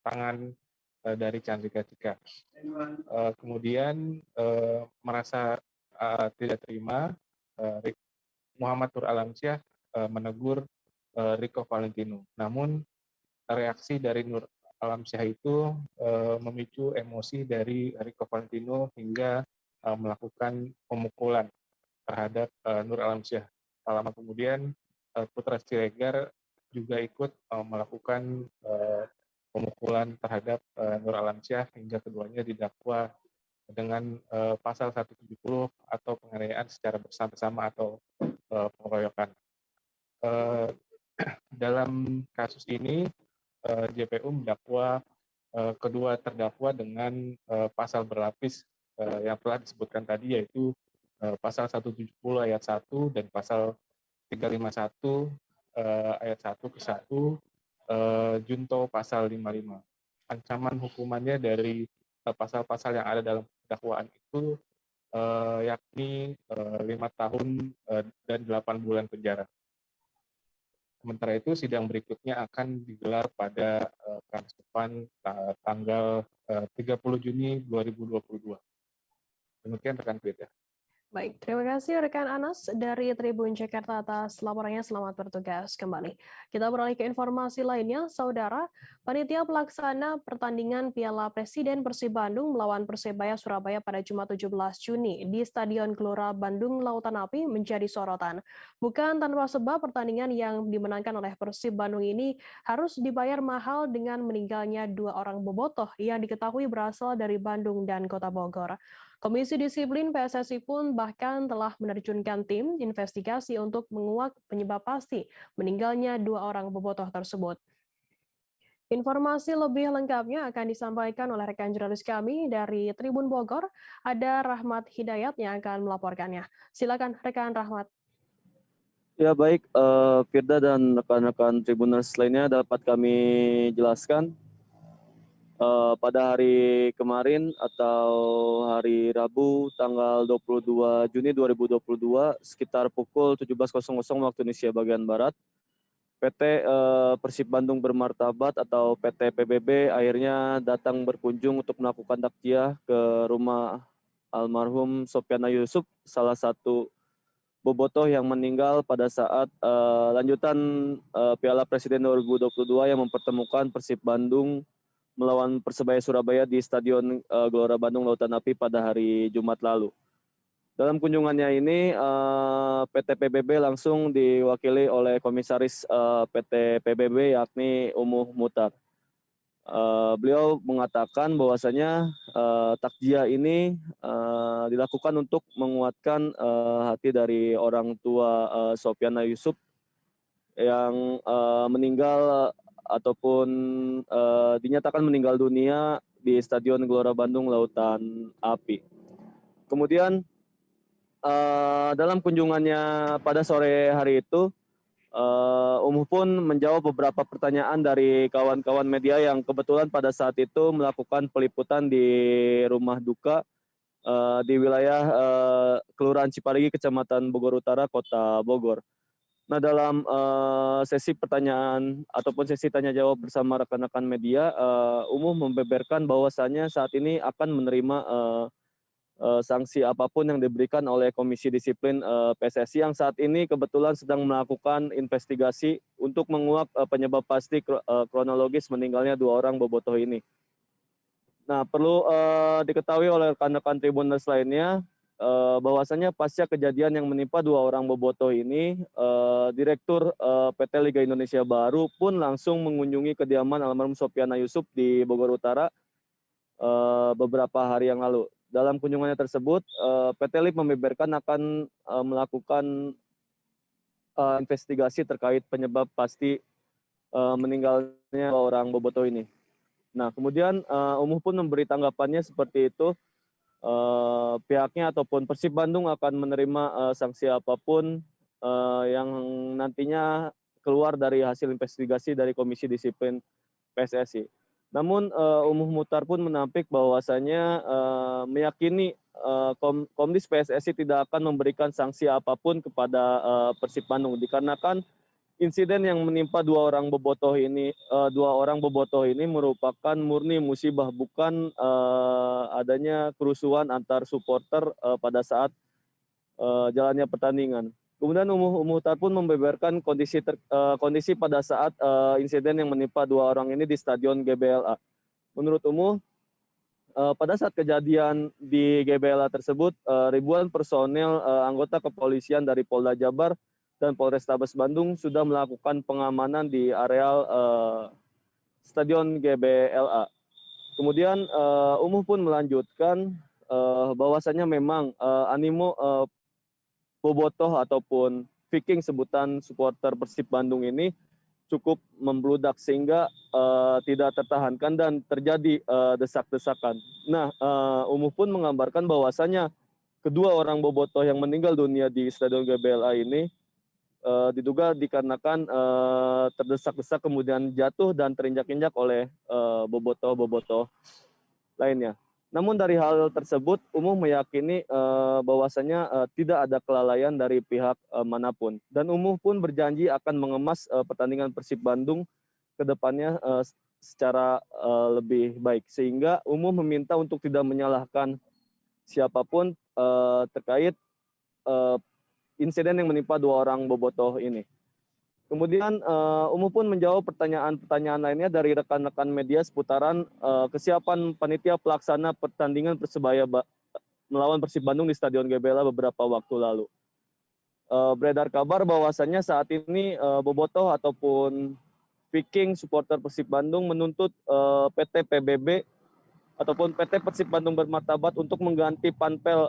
tangan dari Chandrika Cika. Kemudian merasa tidak terima, Muhammad Nur Alamsyah menegur Rico Valentino. Namun reaksi dari Nur Alamsyah itu memicu emosi dari Rico Valentino hingga melakukan pemukulan terhadap Nur Alamsyah. Tak lama kemudian Putra Siregar juga ikut melakukan pemukulan terhadap Nur Alamsyah hingga keduanya didakwa dengan pasal 170 atau penganiayaan secara bersama-sama atau pengeroyokan. Dalam kasus ini JPU mendakwa kedua terdakwa dengan pasal berlapis yang telah disebutkan tadi, yaitu pasal 170 ayat 1 dan pasal 351 ayat 1 ke 1 junto pasal 55. Ancaman hukumannya dari pasal-pasal yang ada dalam dakwaan itu yakni 5 tahun dan 8 bulan penjara. Sementara itu sidang berikutnya akan digelar pada Kamis depan tanggal 30 Juni 2022. Demikian rekan Firda. Baik, terima kasih rekan Anas dari Tribun Jakarta atas laporannya. Selamat bertugas kembali. Kita beralih ke informasi lainnya, Saudara. Panitia pelaksana pertandingan Piala Presiden Persib Bandung melawan Persebaya Surabaya pada Jumat 17 Juni di Stadion Gelora Bandung Lautan Api menjadi sorotan. Bukan tanpa sebab pertandingan yang dimenangkan oleh Persib Bandung ini harus dibayar mahal dengan meninggalnya 2 orang bobotoh yang diketahui berasal dari Bandung dan Kota Bogor. Komisi Disiplin PSSI pun bahkan telah menerjunkan tim investigasi untuk menguak penyebab pasti meninggalnya 2 orang bobotoh tersebut. Informasi lebih lengkapnya akan disampaikan oleh rekan jurnalis kami dari Tribun Bogor, ada Rahmat Hidayat yang akan melaporkannya. Silakan rekan Rahmat. Ya baik, Firda dan rekan-rekan Tribuners lainnya dapat kami jelaskan. Pada hari kemarin atau hari Rabu tanggal 22 Juni 2022 sekitar pukul 17.00 waktu Indonesia bagian Barat, PT Persib Bandung Bermartabat atau PT PBB akhirnya datang berkunjung untuk melakukan takziah ke rumah almarhum Sopyana Yusuf, salah satu bobotoh yang meninggal pada saat lanjutan Piala Presiden 2022 yang mempertemukan Persib Bandung melawan Persebaya Surabaya di Stadion Gelora Bandung Lautan Api pada hari Jumat lalu. Dalam kunjungannya ini, PT PBB langsung diwakili oleh Komisaris PT PBB yakni Umuh Mutar. Beliau mengatakan bahwasanya takziah ini dilakukan untuk menguatkan hati dari orang tua Sopyana Yusuf yang meninggal ataupun dinyatakan meninggal dunia di Stadion Gelora Bandung Lautan Api. Kemudian dalam kunjungannya pada sore hari itu, Umuh pun menjawab beberapa pertanyaan dari kawan-kawan media yang kebetulan pada saat itu melakukan peliputan di rumah duka di wilayah Kelurahan Ciparigi, Kecamatan Bogor Utara, Kota Bogor. Nah, dalam sesi pertanyaan ataupun sesi tanya jawab bersama rekan-rekan media, Umuh membeberkan bahwasannya saat ini akan menerima sanksi apapun yang diberikan oleh Komisi Disiplin PSSI yang saat ini kebetulan sedang melakukan investigasi untuk menguak penyebab pasti kronologis meninggalnya 2 orang bobotoh ini. Nah, perlu diketahui oleh rekan-rekan Tribuners lainnya, bahwasanya pasca kejadian yang menimpa 2 orang bobotoh ini, Direktur PT Liga Indonesia Baru pun langsung mengunjungi kediaman almarhum Sopyana Yusuf di Bogor Utara beberapa hari yang lalu. Dalam kunjungannya tersebut, PT LIB membeberkan akan melakukan investigasi terkait penyebab pasti meninggalnya 2 orang bobotoh ini. Nah, kemudian Umuh pun memberi tanggapannya seperti itu. Pihaknya ataupun Persib Bandung akan menerima sanksi apapun yang nantinya keluar dari hasil investigasi dari Komisi Disiplin PSSI. Namun Umuh Mutar pun menampik bahwasanya meyakini Komdis PSSI tidak akan memberikan sanksi apapun kepada Persib Bandung dikarenakan insiden yang menimpa 2 orang bobotoh ini merupakan murni musibah, bukan adanya kerusuhan antar supporter pada saat jalannya pertandingan. Kemudian Umuh Mutar pun membeberkan kondisi pada saat insiden yang menimpa 2 orang ini di Stadion GBLA. Menurut Umuh, pada saat kejadian di GBLA tersebut, ribuan personel anggota kepolisian dari Polda Jabar dan Polrestabes Bandung sudah melakukan pengamanan di areal Stadion GBLA. Kemudian Umuh pun melanjutkan bahwasanya memang animo bobotoh ataupun Viking sebutan supporter Persib Bandung ini cukup membludak sehingga tidak tertahankan dan terjadi desak-desakan. Nah, Umuh pun menggambarkan bahwasanya kedua orang bobotoh yang meninggal dunia di Stadion GBLA ini diduga dikarenakan terdesak-desak kemudian jatuh dan terinjak-injak oleh bobotoh lainnya. Namun dari hal tersebut, Umuh meyakini bahwasanya tidak ada kelalaian dari pihak manapun. Dan Umuh pun berjanji akan mengemas pertandingan Persib Bandung ke depannya secara lebih baik. Sehingga Umuh meminta untuk tidak menyalahkan siapapun terkait insiden yang menimpa 2 orang bobotoh ini. Kemudian Umuh pun menjawab pertanyaan-pertanyaan lainnya dari rekan-rekan media seputaran kesiapan panitia pelaksana pertandingan Persebaya melawan Persib Bandung di Stadion GBLA beberapa waktu lalu. Beredar kabar bahwasannya saat ini bobotoh ataupun Viking supporter Persib Bandung menuntut PT PBB ataupun PT Persib Bandung Bermartabat untuk mengganti panpel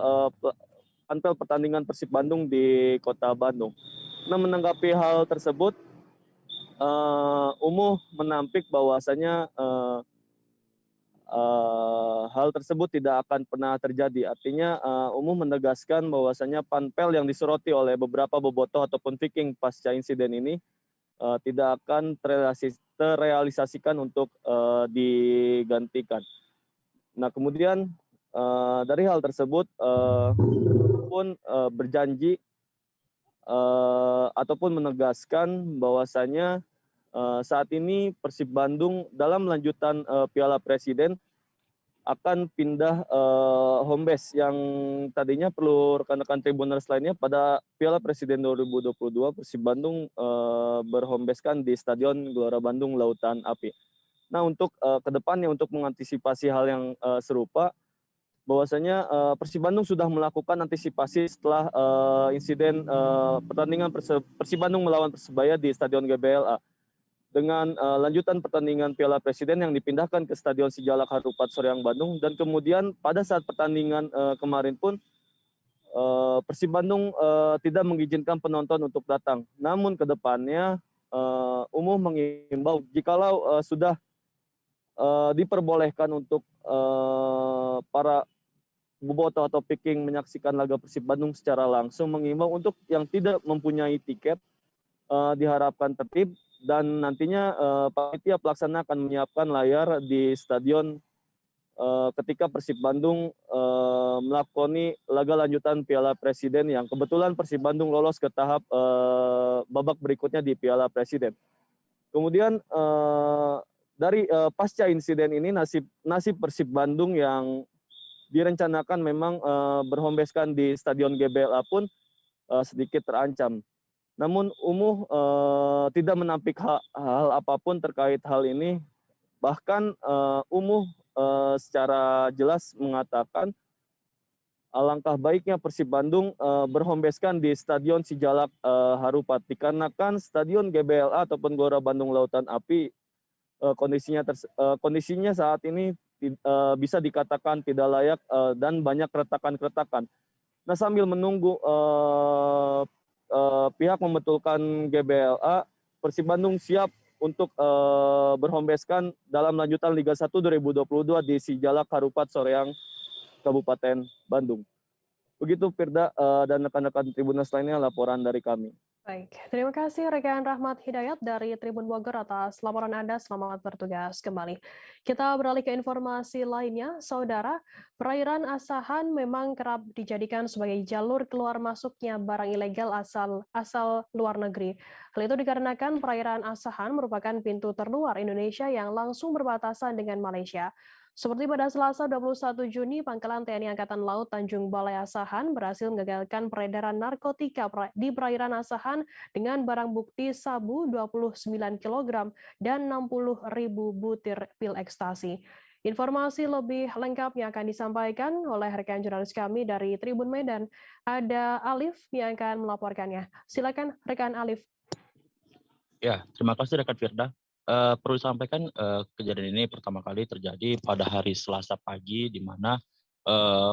pertandingan Persib Bandung di Kota Bandung. Nah, menanggapi hal tersebut, Umuh menampik bahwasanya hal tersebut tidak akan pernah terjadi. Artinya Umuh menegaskan bahwasanya panpel yang disoroti oleh beberapa bobotoh ataupun Viking pasca insiden ini tidak akan terrealisasikan untuk digantikan. Nah, kemudian dari hal tersebut pun berjanji ataupun menegaskan bahwasanya saat ini Persib Bandung dalam lanjutan Piala Presiden akan pindah home base yang tadinya perlu rekan-rekan Tribuners lainnya pada Piala Presiden 2022 Persib Bandung berhome base kan di Stadion Gelora Bandung Lautan Api. Nah, untuk kedepannya untuk mengantisipasi hal yang serupa, bahwasanya Persib Bandung sudah melakukan antisipasi setelah insiden pertandingan Persib Bandung melawan Persebaya di Stadion GBLA. Dengan lanjutan pertandingan Piala Presiden yang dipindahkan ke Stadion Sijalak Harupat Soreang Bandung, dan kemudian pada saat pertandingan kemarin pun Persib Bandung tidak mengizinkan penonton untuk datang. Namun kedepannya Umuh mengimbau jikalau sudah diperbolehkan untuk para bobotoh atau Viking menyaksikan laga Persib Bandung secara langsung, mengimbau untuk yang tidak mempunyai tiket diharapkan tertib, dan nantinya panitia pelaksana akan menyiapkan layar di stadion ketika Persib Bandung melakoni laga lanjutan Piala Presiden yang kebetulan Persib Bandung lolos ke tahap babak berikutnya di Piala Presiden. Kemudian dari pasca insiden ini nasib Persib Bandung yang direncanakan memang berhombeskan di Stadion GBLA pun sedikit terancam. Namun Umuh tidak menampik hal apapun terkait hal ini. Bahkan Umuh secara jelas mengatakan alangkah baiknya Persib Bandung berhombeskan di Stadion Sijalak Harupat, dikarenakan Stadion GBLA ataupun Gelora Bandung Lautan Api kondisinya saat ini bisa dikatakan tidak layak dan banyak keretakan-keretakan. Nah, sambil menunggu pihak membetulkan GBLA, Persib Bandung siap untuk berhombeskan dalam lanjutan Liga 1 2022 di Sijalak Harupat Soreang Kabupaten Bandung. Begitu Firda dan rekan-rekan Tribuners lainnya laporan dari kami. Baik, terima kasih rekan Rahmat Hidayat dari Tribun Bogor atas laporan Anda. Selamat bertugas kembali. Kita beralih ke informasi lainnya. Saudara, perairan Asahan memang kerap dijadikan sebagai jalur keluar masuknya barang ilegal asal luar negeri. Hal itu dikarenakan perairan Asahan merupakan pintu terluar Indonesia yang langsung berbatasan dengan Malaysia. Seperti pada Selasa 21 Juni, Pangkalan TNI Angkatan Laut Tanjung Balai Asahan berhasil mengagalkan peredaran narkotika di perairan Asahan dengan barang bukti sabu 29 kg dan 60.000 butir pil ekstasi. Informasi lebih lengkapnya akan disampaikan oleh rekan jurnalis kami dari Tribun Medan. Ada Alif yang akan melaporkannya. Silakan rekan Alif. Ya, terima kasih rekan Firda. Perlu disampaikan kejadian ini pertama kali terjadi pada hari Selasa pagi, di mana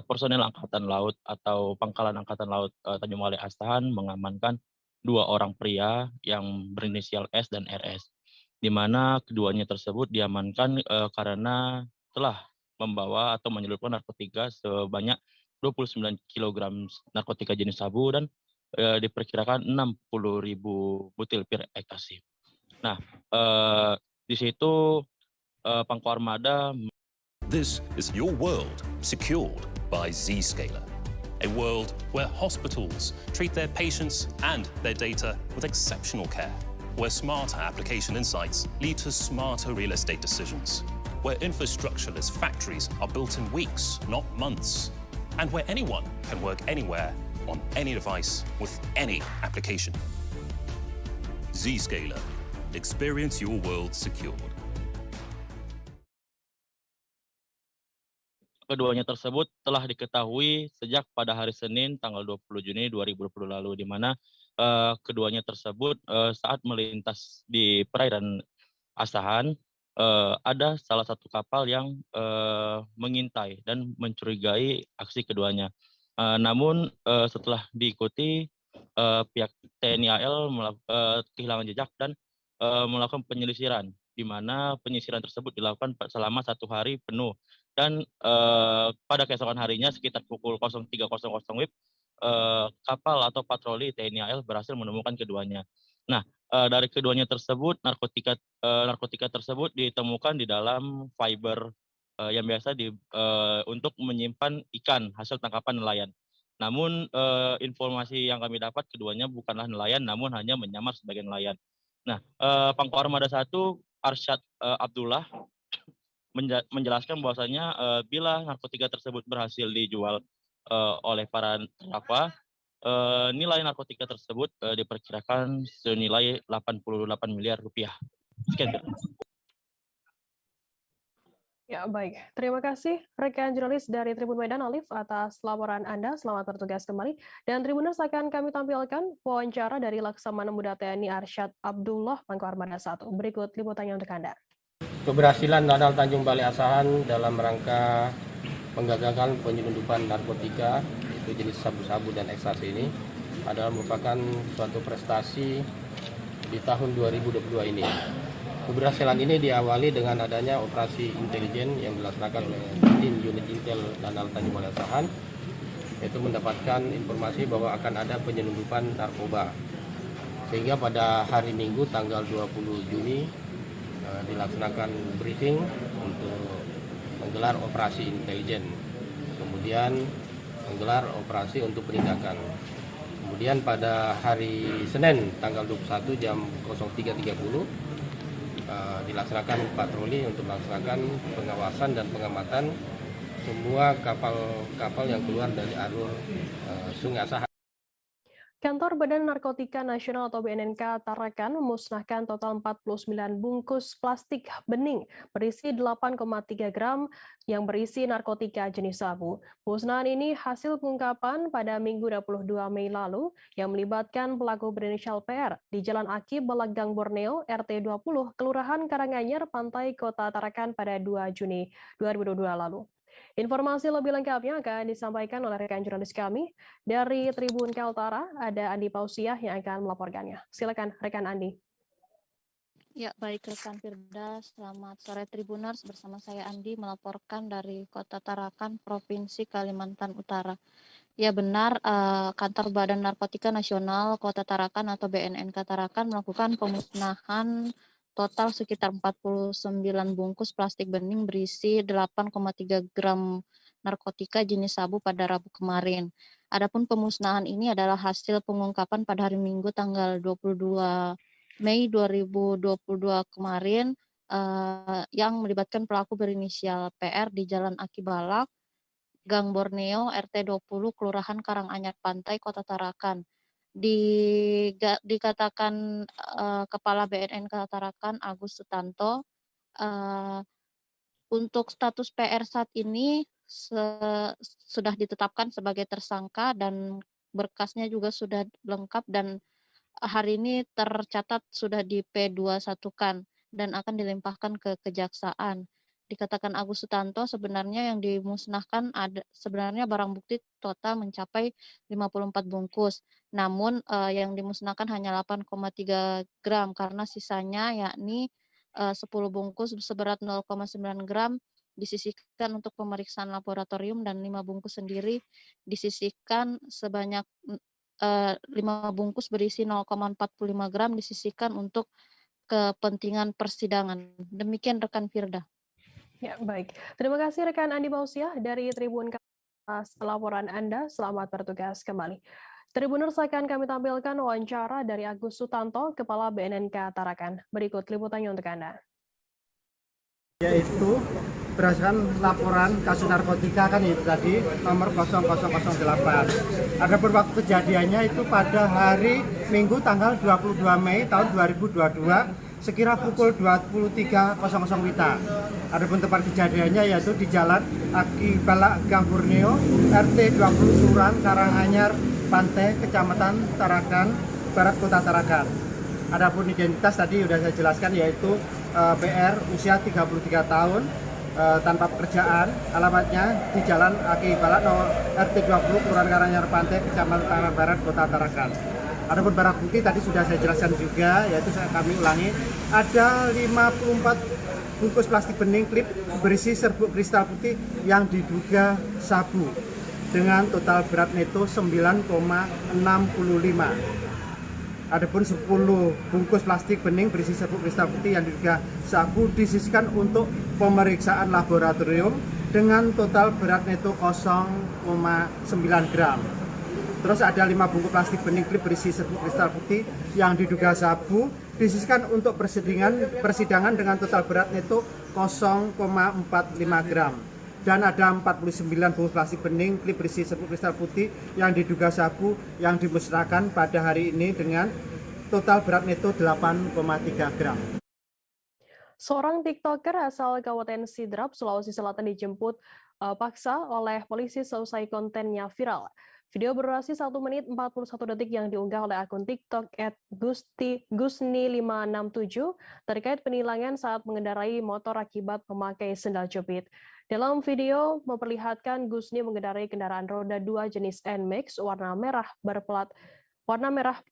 personel Angkatan Laut atau Pangkalan Angkatan Laut Tanjung Balai Asahan mengamankan 2 orang pria yang berinisial S dan RS, di mana keduanya tersebut diamankan karena telah membawa atau menyelundupkan narkotika sebanyak 29 kg narkotika jenis sabu dan diperkirakan 60.000 butil pir ekstasi. Nah, di situ Pangko Armada. This is your world secured by Zscaler. A world where hospitals treat their patients and their data with exceptional care. Where smarter application insights lead to smarter real estate decisions. Where infrastructureless factories are built in weeks, not months. And where anyone can work anywhere on any device with any application. Zscaler. Experience your world secured. Keduanya tersebut telah diketahui sejak pada hari Senin tanggal 20 Juni 2020 lalu, di mana keduanya tersebut saat melintas di perairan Asahan, ada salah satu kapal yang mengintai dan mencurigai aksi keduanya. Namun setelah diikuti, pihak TNI AL kehilangan jejak dan melakukan penyisiran, di mana penyisiran tersebut dilakukan selama 1 hari penuh. Dan pada keesokan harinya sekitar pukul 03.00 WIB, kapal atau patroli TNI AL berhasil menemukan keduanya. Nah, dari keduanya tersebut, narkotika tersebut ditemukan di dalam fiber yang biasa untuk menyimpan ikan hasil tangkapan nelayan. Namun informasi yang kami dapat, keduanya bukanlah nelayan, namun hanya menyamar sebagai nelayan. Nah, Pangko Armada 1 Arsyad Abdullah menjelaskan bahwasanya bila narkotika tersebut berhasil dijual oleh para terdakwa, nilai narkotika tersebut diperkirakan senilai 88 miliar rupiah. Sekian. Ya, baik. Terima kasih rekan jurnalis dari Tribun Medan Alif atas laporan Anda. Selamat bertugas kembali. Dan Tribuners akan kami tampilkan wawancara dari Laksamana Muda TNI Arsyad Abdullah Pangko Armada 1. Berikut liputannya untuk Anda. Keberhasilan Danal Tanjung Balai Asahan dalam rangka menggagalkan penyelundupan narkotika, yaitu jenis sabu-sabu dan ekstasi ini, adalah merupakan suatu prestasi di tahun 2022 ini. Keberhasilan ini diawali dengan adanya operasi intelijen yang dilaksanakan oleh tim unit Intel Danal Tanjung Balai Asahan, yaitu mendapatkan informasi bahwa akan ada penyelundupan narkoba. Sehingga pada hari Minggu tanggal 20 Juni dilaksanakan briefing untuk menggelar operasi intelijen, kemudian menggelar operasi untuk penindakan. Kemudian pada hari Senin tanggal 21 jam 03.30 dilaksanakan patroli untuk melaksanakan pengawasan dan pengamatan semua kapal-kapal yang keluar dari alur Sungai Asahan. Kantor Badan Narkotika Nasional atau BNNK Tarakan memusnahkan total 49 bungkus plastik bening berisi 8,3 gram yang berisi narkotika jenis sabu. Musnahan ini hasil pengungkapan pada Minggu 22 Mei lalu yang melibatkan pelaku berinisial PR di Jalan Aki, Balagang, Borneo, RT 20, Kelurahan Karanganyar, Pantai Kota Tarakan pada 2 Juni 2022 lalu. Informasi lebih lengkapnya akan disampaikan oleh rekan jurnalis kami dari Tribun Kaltara, ada Andi Pausiah yang akan melaporkannya. Silakan rekan Andi. Ya, baik rekan Firda, selamat sore Tribuners, bersama saya Andi melaporkan dari Kota Tarakan, Provinsi Kalimantan Utara. Ya benar, Kantor Badan Narkotika Nasional Kota Tarakan atau BNNK Tarakan melakukan pemusnahan total sekitar 49 bungkus plastik bening berisi 8,3 gram narkotika jenis sabu pada Rabu kemarin. Adapun pemusnahan ini adalah hasil pengungkapan pada hari Minggu tanggal 22 Mei 2022 kemarin yang melibatkan pelaku berinisial PR di Jalan Aki Balak, Gang Borneo, RT 20, Kelurahan Karanganyar Pantai, Kota Tarakan. Dikatakan Kepala BNNK Tarakan Agus Sutanto, untuk status PR saat ini sudah ditetapkan sebagai tersangka dan berkasnya juga sudah lengkap dan hari ini tercatat sudah di P21-kan dan akan dilimpahkan ke kejaksaan. Dikatakan Agus Sutanto, sebenarnya yang dimusnahkan sebenarnya barang bukti total mencapai 54 bungkus. Namun yang dimusnahkan hanya 8,3 gram karena sisanya yakni 10 bungkus seberat 0,9 gram disisihkan untuk pemeriksaan laboratorium dan 5 bungkus sendiri disisihkan sebanyak 5 bungkus berisi 0,45 gram disisihkan untuk kepentingan persidangan. Demikian rekan Firda. Ya, baik. Terima kasih rekan Andi Mausiah dari Tribun atas laporan Anda. Selamat bertugas kembali. Tribuners akan kami tampilkan wawancara dari Agus Sutanto, Kepala BNNK Tarakan. Berikut liputannya untuk Anda. Yaitu berdasarkan laporan kasus narkotika kan itu tadi nomor 0008. Adapun waktu kejadiannya itu pada hari Minggu tanggal 22 Mei tahun 2022 sekira pukul 23.00 WITA. Adapun tempat kejadiannya yaitu di Jalan Aki Balak Gang Borneo, RT 20 Suran Karanganyar Pantai, Kecamatan Tarakan, Barat Kota Tarakan. Adapun identitas tadi sudah saya jelaskan yaitu BR usia 33 tahun, tanpa pekerjaan, alamatnya di Jalan Aki Balak RT 20 Kelurahan Karanganyar Pantai, Kecamatan Barat Kota Tarakan. Adapun barang bukti tadi sudah saya jelaskan juga, yaitu kami ulangi, ada 54 bungkus plastik bening klip berisi serbuk kristal putih yang diduga sabu dengan total berat neto 9,65. Adapun 10 bungkus plastik bening berisi serbuk kristal putih yang diduga sabu disisihkan untuk pemeriksaan laboratorium dengan total berat neto 0,9 gram. Terus ada 5 bungkus plastik bening klip berisi serbuk kristal putih yang diduga sabu disisihkan untuk persidangan dengan total berat neto 0,45 gram. Dan ada 49 bungkus plastik bening klip berisi serbuk kristal putih yang diduga sabu yang dimusnahkan pada hari ini dengan total berat neto 8,3 gram. Seorang TikToker asal Kabupaten Sidrap, Sulawesi Selatan dijemput paksa oleh polisi seusai kontennya viral. Video berdurasi 1 menit 41 detik yang diunggah oleh akun TikTok @gusni567 terkait penilangan saat mengendarai motor akibat memakai sendal jepit. Dalam video memperlihatkan Gusni mengendarai kendaraan roda 2 jenis NMAX warna merah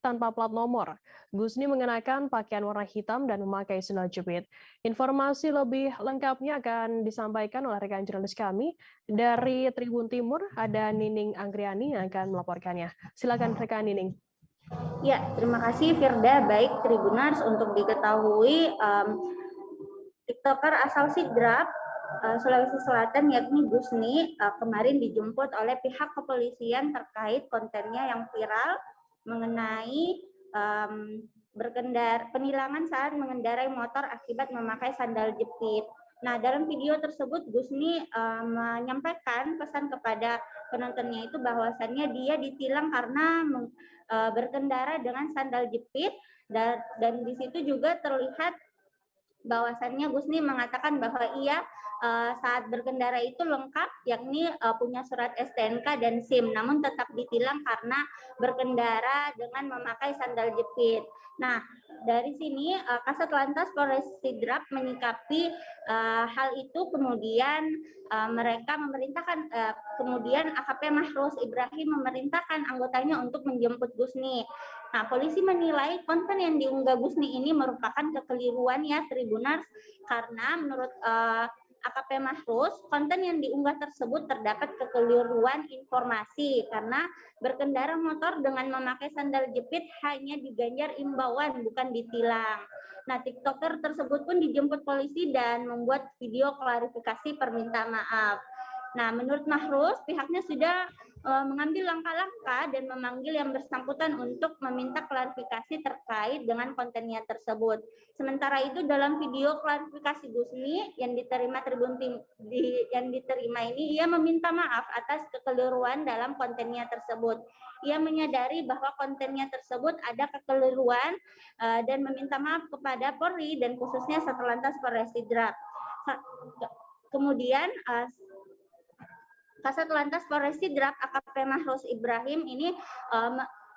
tanpa plat nomor. Gusni mengenakan pakaian warna hitam dan memakai sendal jepit. Informasi lebih lengkapnya akan disampaikan oleh rekan jurnalis kami dari Tribun Timur, ada Nining Anggriani yang akan melaporkannya. Silakan rekan Nining. Ya, terima kasih Firda. Baik Tribuners, untuk diketahui TikToker asal Sidrap, Sulawesi Selatan yakni Gusni kemarin dijemput oleh pihak kepolisian terkait kontennya yang viral mengenai penilangan saat mengendarai motor akibat memakai sandal jepit. Nah, dalam video tersebut Gusni menyampaikan pesan kepada penontonnya itu bahwasannya dia ditilang karena berkendara dengan sandal jepit dan di situ juga terlihat bahwasannya Gusni mengatakan bahwa ia saat berkendara itu lengkap, yakni punya surat STNK dan SIM, namun tetap ditilang karena berkendara dengan memakai sandal jepit. Nah, dari sini Kasat Lantas Polres Sidrap menyikapi hal itu, kemudian mereka memerintahkan, kemudian AKP Mahrus Ibrahim memerintahkan anggotanya untuk menjemput Gusni. Nah, polisi menilai konten yang diunggah Gusni ini merupakan kekeliruan ya Tribuners, karena menurut AKP Mahrus, konten yang diunggah tersebut terdapat kekeliruan informasi karena berkendara motor dengan memakai sandal jepit hanya diganjar imbauan, bukan ditilang. Nah, TikToker tersebut pun dijemput polisi dan membuat video klarifikasi permintaan maaf. Nah, menurut Mahrus, pihaknya sudah mengambil langkah-langkah dan memanggil yang bersangkutan untuk meminta klarifikasi terkait dengan kontennya tersebut. Sementara itu dalam video klarifikasi Gusni yang diterima ini, ia meminta maaf atas kekeliruan dalam kontennya tersebut. Ia menyadari bahwa kontennya tersebut ada kekeliruan dan meminta maaf kepada Polri dan khususnya Satlantas Polres Sidrap. Kemudian Kasat Lantas Polres Sidrap AKP Mahrus Ibrahim ini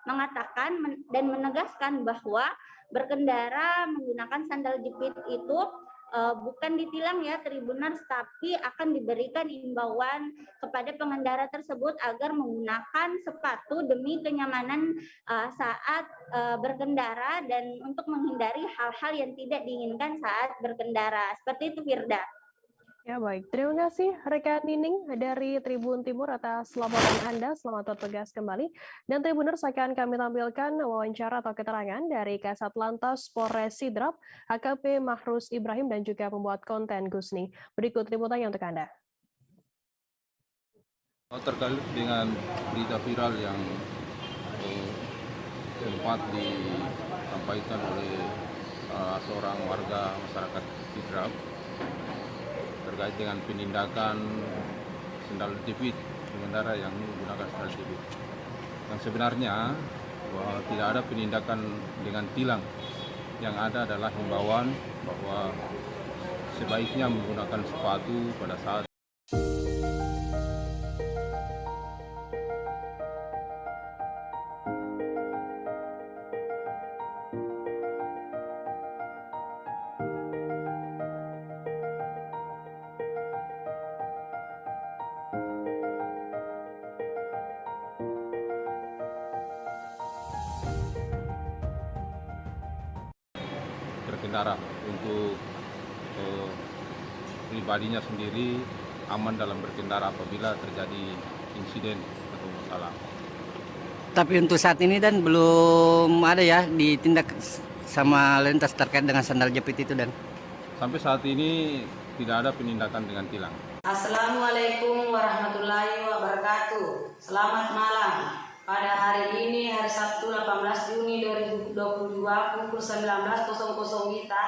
mengatakan dan menegaskan bahwa berkendara menggunakan sandal jepit itu bukan ditilang ya Tribuners, tapi akan diberikan imbauan kepada pengendara tersebut agar menggunakan sepatu demi kenyamanan saat berkendara dan untuk menghindari hal-hal yang tidak diinginkan saat berkendara. Seperti itu Firda. Ya baik, terima kasih rekan Nining dari Tribun Timur atas laporan Anda. Selamat bertugas kembali. Dan Tribuners akan kami tampilkan wawancara atau keterangan dari Kasat Lantas Polres Sidrap, AKP Mahrus Ibrahim dan juga pembuat konten Gusni. Berikut liputannya untuk Anda. Terkait dengan berita viral yang sempat disampaikan oleh seorang warga masyarakat Sidrap terkait dengan penindakan sendal jepit pengendara yang menggunakan sendal jepit. Yang sebenarnya bahwa tidak ada penindakan dengan tilang, yang ada adalah himbauan bahwa sebaiknya menggunakan sepatu pada saat berkendara. Untuk pribadinya sendiri aman dalam berkendara apabila terjadi insiden atau masalah. Tapi untuk saat ini dan belum ada ya ditindak sama lintas terkait dengan sandal jepit itu dan sampai saat ini tidak ada penindakan dengan tilang. Assalamualaikum warahmatullahi wabarakatuh. Selamat malam. Pada hari ini, hari Sabtu 18 Juni 2022 pukul 19.00 WITA,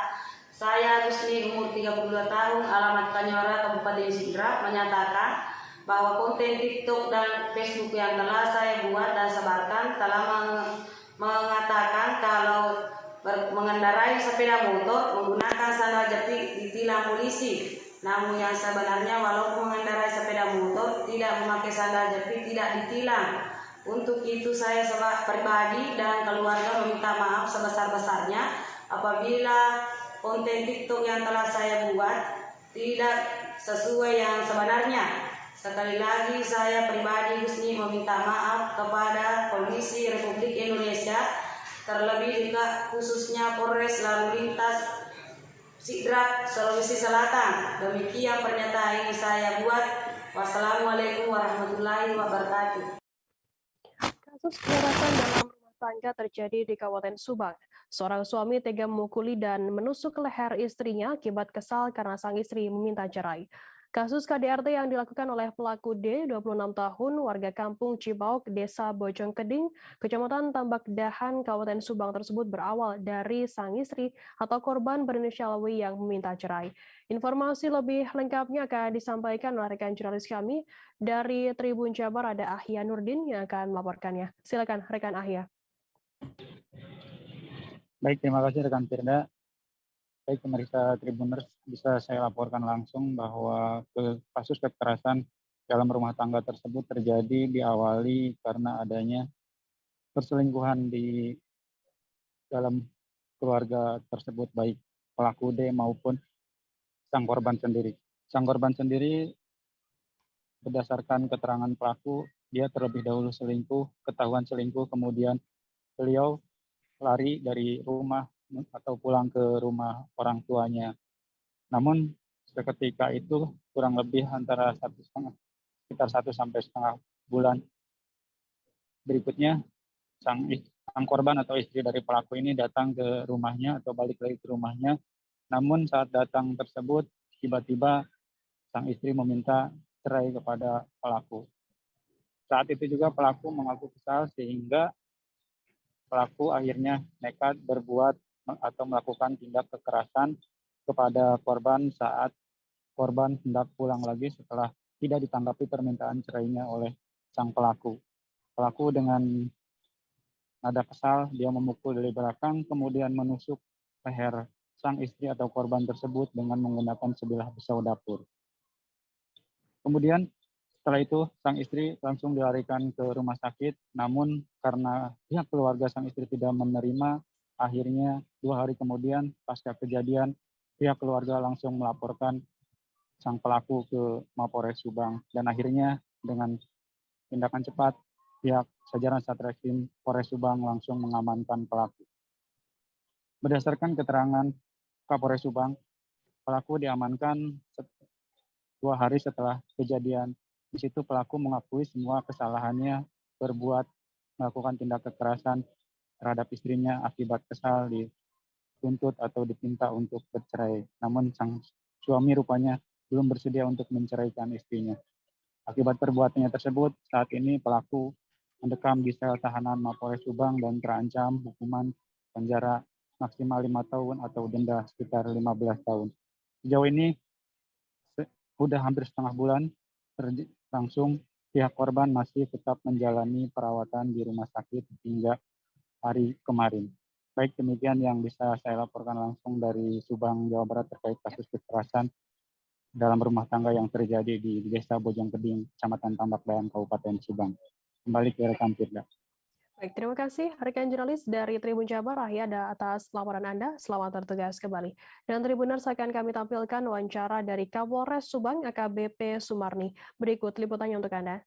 saya Gusni umur 32 tahun, alamat Kanyora, Kabupaten Sidrap, menyatakan bahwa konten TikTok dan Facebook yang telah saya buat dan sebarkan telah mengatakan kalau mengendarai sepeda motor menggunakan sandal jepit ditilang polisi. Namun yang sebenarnya walaupun mengendarai sepeda motor tidak memakai sandal jepit tidak ditilang. Untuk itu saya pribadi dan keluarga meminta maaf sebesar-besarnya apabila konten TikTok yang telah saya buat tidak sesuai yang sebenarnya. Sekali lagi saya pribadi Gusni meminta maaf kepada Polisi Republik Indonesia, terlebih juga khususnya Polres Lalu Lintas Sidrap, Sulawesi Selatan. Demikian pernyataan yang saya buat. Wassalamualaikum warahmatullahi wabarakatuh. Kasus kekerasan dalam rumah tangga terjadi di Kabupaten Subang. Seorang suami tega memukuli dan menusuk leher istrinya akibat kesal karena sang istri meminta cerai. Kasus KDRT yang dilakukan oleh pelaku D, 26 tahun, warga kampung Cibauk, Desa Bojongkeding, Kecamatan Tambak Dahan, Kabupaten Subang tersebut berawal dari sang istri atau korban berinisial W yang meminta cerai. Informasi lebih lengkapnya akan disampaikan oleh rekan jurnalis kami dari Tribun Jabar, ada Ahya Nurdin yang akan melaporkannya. Silakan rekan Ahya. Baik, terima kasih rekan Firda. Baik, pemirsa Tribuners, bisa saya laporkan langsung bahwa kasus kekerasan dalam rumah tangga tersebut terjadi diawali karena adanya perselingkuhan di dalam keluarga tersebut, baik pelaku D maupun sang korban sendiri. Sang korban sendiri berdasarkan keterangan pelaku, dia terlebih dahulu selingkuh, ketahuan selingkuh, kemudian beliau lari dari rumah atau pulang ke rumah orang tuanya. Namun seketika itu kurang lebih antara sekitar 1 sampai setengah bulan berikutnya sang korban atau istri dari pelaku ini datang ke rumahnya atau balik lagi ke rumahnya. Namun saat datang tersebut tiba-tiba sang istri meminta cerai kepada pelaku. Saat itu juga pelaku mengaku kesal sehingga pelaku akhirnya nekat berbuat atau melakukan tindak kekerasan kepada korban saat korban hendak pulang lagi setelah tidak ditanggapi permintaan cerainya oleh sang pelaku. Pelaku dengan nada kesal, dia memukul dari belakang, kemudian menusuk leher sang istri atau korban tersebut dengan menggunakan sebilah pisau dapur. Kemudian setelah itu sang istri langsung dilarikan ke rumah sakit, namun karena pihak keluarga sang istri tidak menerima, akhirnya 2 hari kemudian pasca kejadian pihak keluarga langsung melaporkan sang pelaku ke Mapores Subang dan akhirnya dengan tindakan cepat pihak jajaran Satreskrim Polres Subang langsung mengamankan pelaku. Berdasarkan keterangan Kapolres Subang, pelaku diamankan 2 hari setelah kejadian. Di situ pelaku mengakui semua kesalahannya melakukan tindak kekerasan terhadap istrinya akibat kesal dituntut atau dipinta untuk bercerai. Namun sang suami rupanya belum bersedia untuk menceraikan istrinya. Akibat perbuatannya tersebut, saat ini pelaku mendekam di sel tahanan Mapolres Subang dan terancam hukuman penjara maksimal 5 tahun atau denda sekitar 15 tahun. Sejauh ini sudah hampir setengah bulan langsung pihak korban masih tetap menjalani perawatan di rumah sakit hingga hari kemarin. Baik, demikian yang bisa saya laporkan langsung dari Subang, Jawa Barat terkait kasus kekerasan dalam rumah tangga yang terjadi di Desa Bojongkeding, Kecamatan Tambak Bayan, Kabupaten Subang. Kembali ke rekan Firda. Baik, terima kasih rekan jurnalis dari Tribun Jabar, Rahyada, atas laporan Anda. Selamat bertugas kembali. Dan Tribuners akan kami tampilkan wawancara dari Kapolres Subang, AKBP Sumarni. Berikut liputannya untuk Anda.